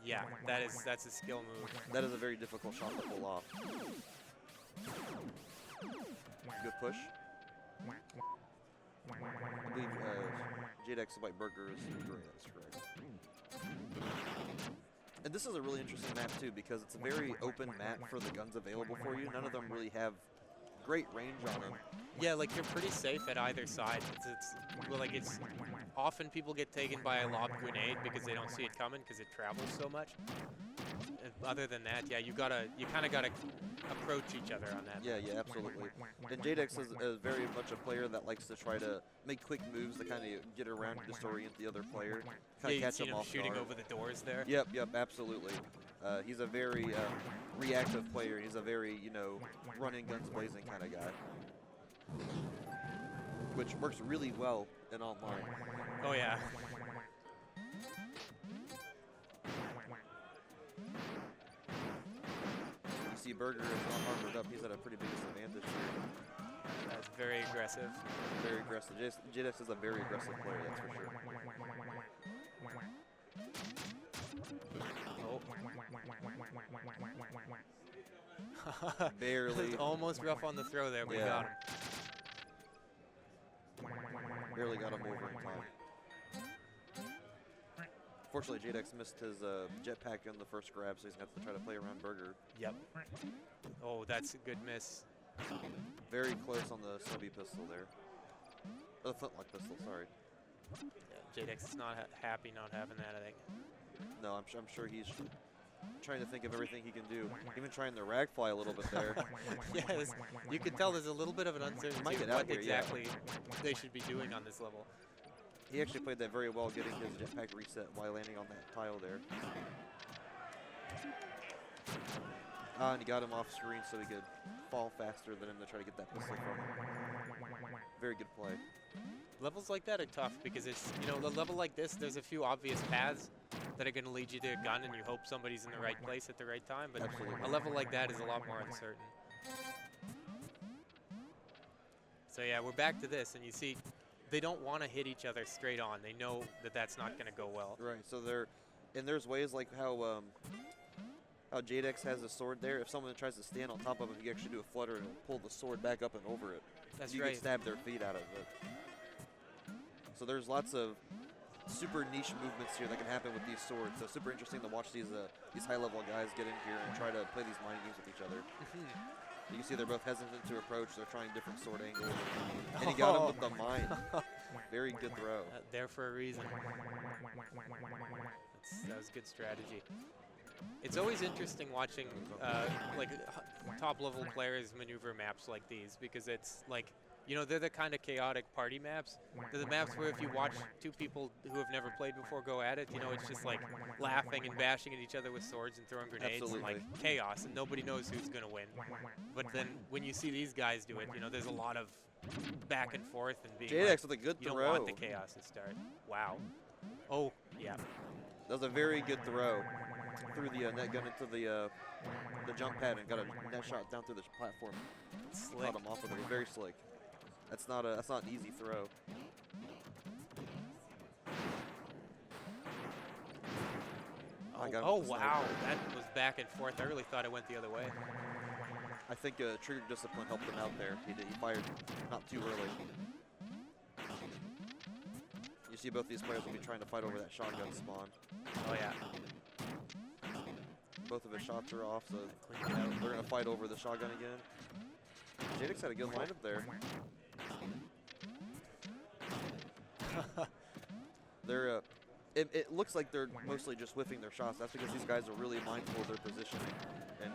Yeah, that's a skill move. That is a very difficult shot to pull off. Good push. I believe IFCYipeS Burger is correct. That's correct. And this is a really interesting map too because it's a very open map for the guns available for you. None of them really have great range on them. Yeah, like you're pretty safe at either side. It's often people get taken by a lob grenade because they don't see it coming because it travels so much. Other than that, yeah, you kind of gotta approach each other on that. Yeah, absolutely. And Jadex is very much a player that likes to try to make quick moves to kind of get around and disorient the other player, kind of catch him off shooting guard. over the doors there. Yep, absolutely. He's a very reactive player. He's a very, running guns blazing kind of guy, which works really well in online. Oh yeah. You see Berger is not armored up. He's at a pretty big disadvantage here. That's very aggressive. Very aggressive. Jadex is a very aggressive player, that's for sure. Oh. Barely. Almost rough on the throw there, but got him. Barely got him over in time. Fortunately, Jadex missed his jetpack in the first grab, so he's going to have to try to play around Berger. Yep. Oh, that's a good miss. Very close on the stubby pistol there. The flintlock pistol, sorry. Yeah, Jadex is not happy not having that, I think. No, I'm sure he's trying to think of everything he can do. Even trying to rag fly a little bit there. Yes, you can tell there's a little bit of an uncertainty of what exactly they should be doing on this level. He actually played that very well, getting his jetpack reset while landing on that tile there. And he got him off screen so he could fall faster than him to try to get that pistol from him. Very good play. Levels like that are tough because it's, a level like this, there's a few obvious paths that are going to lead you to a gun and you hope somebody's in the right place at the right time, but a level like that is a lot more uncertain. So yeah, we're back to this, and you see, they don't want to hit each other straight on. They know that that's not going to go well. Right, so there's ways like how Jadex has a sword there. If someone tries to stand on top of it, you actually do a flutter and pull the sword back up and over it. That's you right. can stab their feet out of it. So there's lots of super niche movements here that can happen with these swords. So super interesting to watch these high-level guys get in here and try to play these mind games with each other. You can see they're both hesitant to approach. They're trying different sword angles. And he got him with the mine. Very good throw. There for a reason. That was good strategy. It's always interesting watching like top-level players maneuver maps like these, because it's like, you know, they're the kind of chaotic party maps. They're the maps where if you watch two people who have never played before go at it, you know, it's just like laughing and bashing at each other with swords and throwing grenades and like chaos, and nobody knows who's going to win. But then when you see these guys do it, you know, there's a lot of back and forth and being JDX like, with a good you throw. don't want the chaos to start. Wow. Oh, yeah. That was a very good throw. Threw the net gun into the jump pad and got a net shot down through the platform. Slick. Caught him off with it. Very slick. That's not an easy throw. Oh wow, that was back and forth. I really thought it went the other way. I think trigger discipline helped him out there. He fired not too early. You see both these players will be trying to fight over that shotgun spawn. Oh yeah. Both of his shots are off, so they're going to fight over the shotgun again. JDX had a good lineup there. They're, it looks like they're mostly just whiffing their shots. That's because these guys are really mindful of their positioning and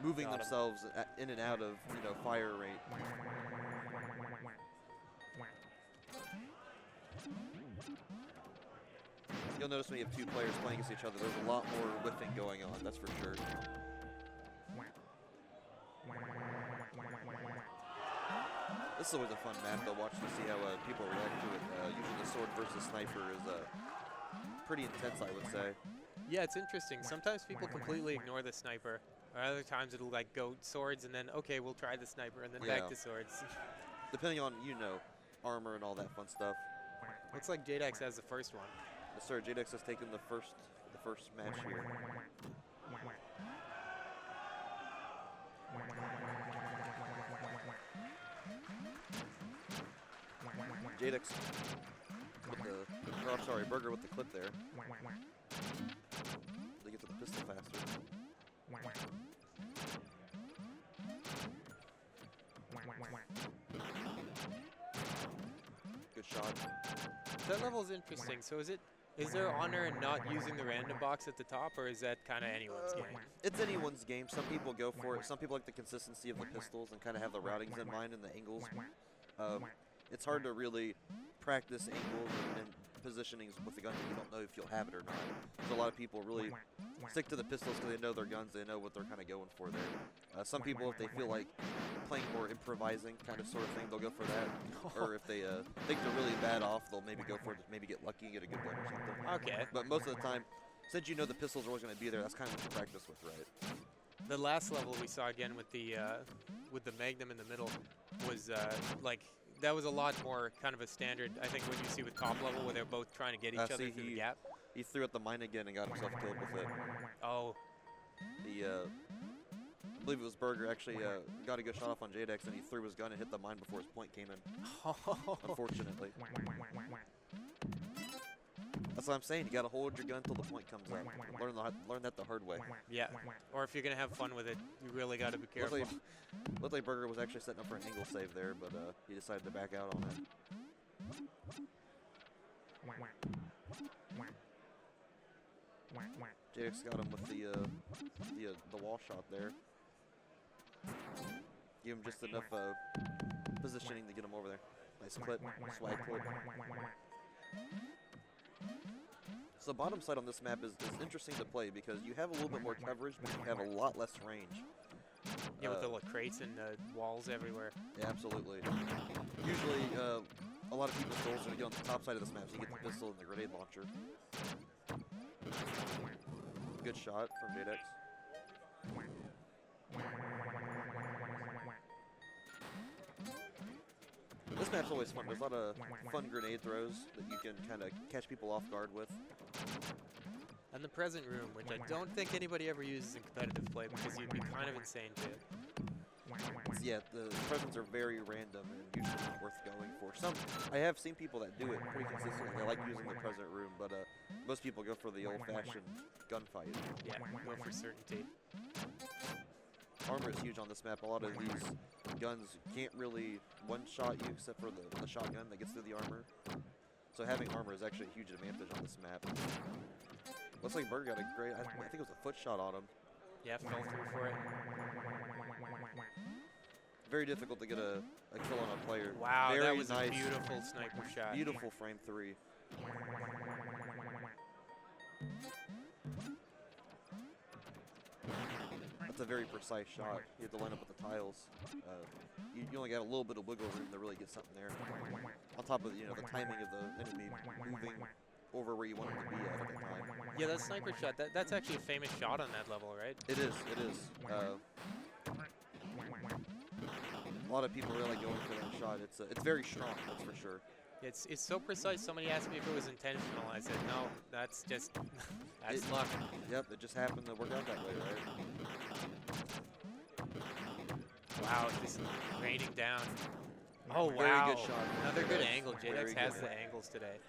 moving themselves in and out of, you know, fire rate. You'll notice when you have two players playing against each other, there's a lot more whiffing going on, that's for sure. This is always a fun map to watch to see how people react to it. Usually the sword versus sniper is pretty intense, I would say. Yeah, it's interesting. Sometimes people completely ignore the sniper. Or other times it'll like go swords and then, okay, we'll try the sniper, and then back to swords. Depending on, you know, armor and all that fun stuff. Looks like JDX has the first one. Yes, sir. JDX has taken the first match here. JDX with Burger with the clip there. They get to the pistol faster. Good shot. That level is interesting. So is there honor in not using the random box at the top, or is that kind of anyone's game? It's anyone's game. Some people go for it. Some people like the consistency of the pistols and kind of have the routings in mind and the angles. It's hard to really practice angles and positionings with the gun if you don't know if you'll have it or not. So a lot of people really stick to the pistols because they know their guns, they know what they're kind of going for there. Some people, if they feel like playing more improvising kind of sort of thing, they'll go for that. Or if they think they're really bad off, they'll maybe go for it, maybe get lucky and get a good gun or something. Okay. But most of the time, since you know the pistols are always going to be there, that's kind of what you practice with, right? The last level we saw again with the Magnum in the middle was like, that was a lot more kind of a standard, I think, what you see with top level, where they're both trying to get each other through the gap. He threw at the mine again and got himself killed with it. Oh. I believe it was Burger actually got a good shot off on JDX, and he threw his gun and hit the mine before his point came in. Unfortunately. That's what I'm saying. You got to hold your gun till the point comes up. Learn that the hard way. Yeah. Or if you're gonna have fun with it, you really got to be careful. Looked like Burger was actually setting up for an angle save there, but he decided to back out on it. JDX got him with the wall shot there. Give him just enough positioning to get him over there. Nice clip, swag clip. So the bottom side on this map is interesting to play because you have a little bit more coverage, but you have a lot less range. Yeah, with the little crates and walls everywhere. Yeah, absolutely. Usually, a lot of people's goals are to get on the top side of this map, so you get the pistol and the grenade launcher. Good shot from JDX. This map's always fun. There's a lot of fun grenade throws that you can kind of catch people off guard with. And the present room, which I don't think anybody ever uses in competitive play because you'd be kind of insane to. Yeah, the presents are very random and usually not worth going for. I have seen people that do it pretty consistently. They like using the present room, but most people go for the old-fashioned gunfight. Yeah, go for certainty. Armor is huge on this map. A lot of these guns can't really one-shot you except for the shotgun that gets through the armor. So having armor is actually a huge advantage on this map. Looks like Burger got a great, I think it was a foot shot on him. Yeah, fell through for it. Very difficult to get a kill on a player. Wow, very that was nice, a beautiful sniper shot. beautiful frame 3. That's a very precise shot. You have to line up with the tiles. You only got a little bit of wiggle room to really get something there. On top of the timing of the enemy moving over where you want them to be at the time. Yeah, that sniper shot, that's actually a famous shot on that level, right? It is. A lot of people really like going for that shot. It's very strong, that's for sure. It's so precise. Somebody asked me if it was intentional. I said, no, that's just, that's luck. Yep, it just happened to work out that way, right? Wow, it's just raining down. Oh, Very wow. good shot. Another good Yes, angle. very JDX has good. the angles today.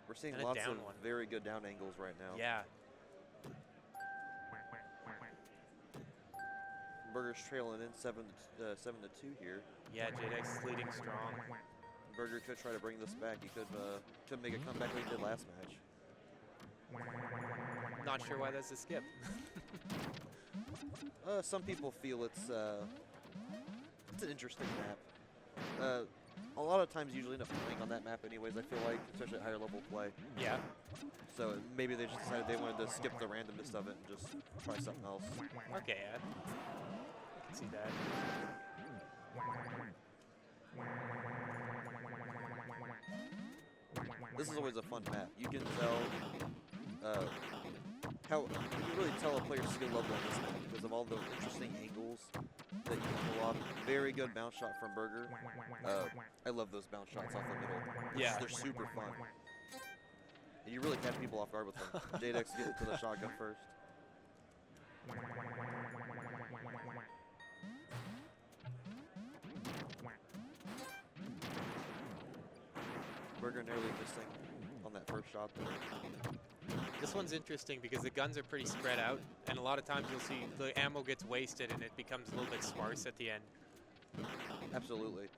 We're seeing And a lots down of one. very good down angles right now. Yeah. Burger's trailing in 7 to 2 here. Yeah, JDX is leading strong. Burger could try to bring this back. He could make a comeback like he did last match. Not sure why that's a skip. Some people feel it's an interesting map. A lot of times usually end up playing on that map anyways, I feel like, especially at higher level play. Yeah. So maybe they just decided they wanted to skip the randomness of it and just try something else. Okay, yeah. I can see that. This is always a fun map. You can tell you can really tell a player's skill level on this map because of all the interesting angles that you can pull off. Very good bounce shot from Burger. I love those bounce shots off the middle. Yeah. They're super fun. And you really catch people off guard with them. JDX get to the shotgun first. Burger nearly missing on that first shot there. This one's interesting because the guns are pretty spread out, and a lot of times you'll see the ammo gets wasted and it becomes a little bit sparse at the end. Absolutely.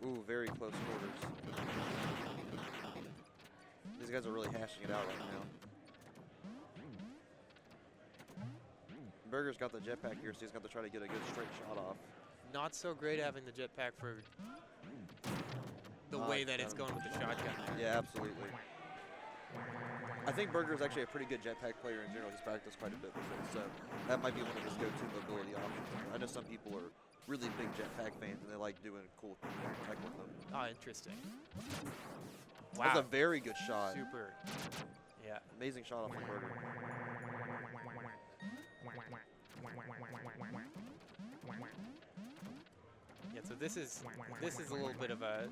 Ooh, very close quarters. These guys are really hashing it out right now. Burger's got the jetpack here, so he's got to try to get a good straight shot off. Not so great having the jetpack for the way that it's going with the shotgun there. Yeah, absolutely. I think Burger's actually a pretty good jetpack player in general. He's practiced quite a bit with it, so that might be one of his go-to mobility options. I know some people are really big jetpack fans and they like doing cool tech with them. Oh, interesting. Wow. That's a very good shot. Super. Yeah. Amazing shot off of Burger. Yeah, so this is a little bit of a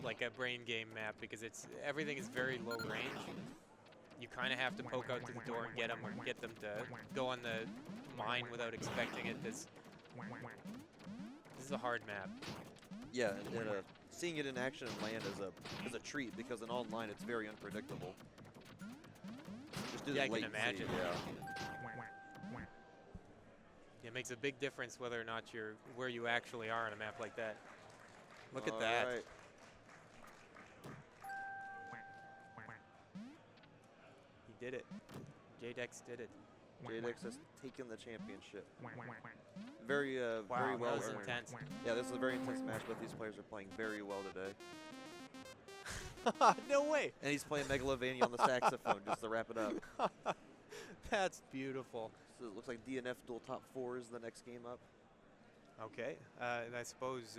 like a brain game map because everything is very low range. You kind of have to poke out to the door and get them, or get them to go on the mine without expecting it. This is a hard map. Yeah, and seeing it in action and land is a treat because in online it's very unpredictable. Just do the Yeah, I can latency, imagine. Yeah. It makes a big difference whether or not you're where you actually are on a map like that. Look at that. Right. He did it. JDX did it. JDX has taken the championship. Very Wow, very well that was earned. intense. Yeah, this is a very intense match, but these players are playing very well today. No way. And he's playing Megalovania on the saxophone just to wrap it up. That's beautiful. So it looks like DNF dual top 4 is the next game up. Okay, and I suppose,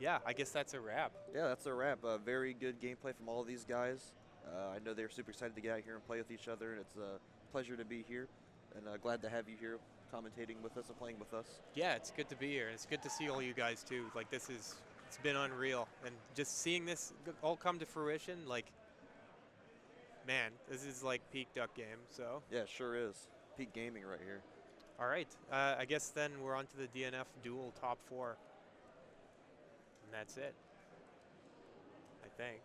yeah, I guess that's a wrap. Yeah, that's a wrap. Very good gameplay from all of these guys. I know they're super excited to get out here and play with each other, and it's a pleasure to be here. And glad to have you here commentating with us and playing with us. Yeah, it's good to be here. It's good to see all you guys too. Like it's been unreal, and just seeing this all come to fruition, like Man, this is like peak duck game, so. Yeah, it sure is. Peak gaming right here. All right, I guess then we're on to the DNF dual top 4. And that's it, I think.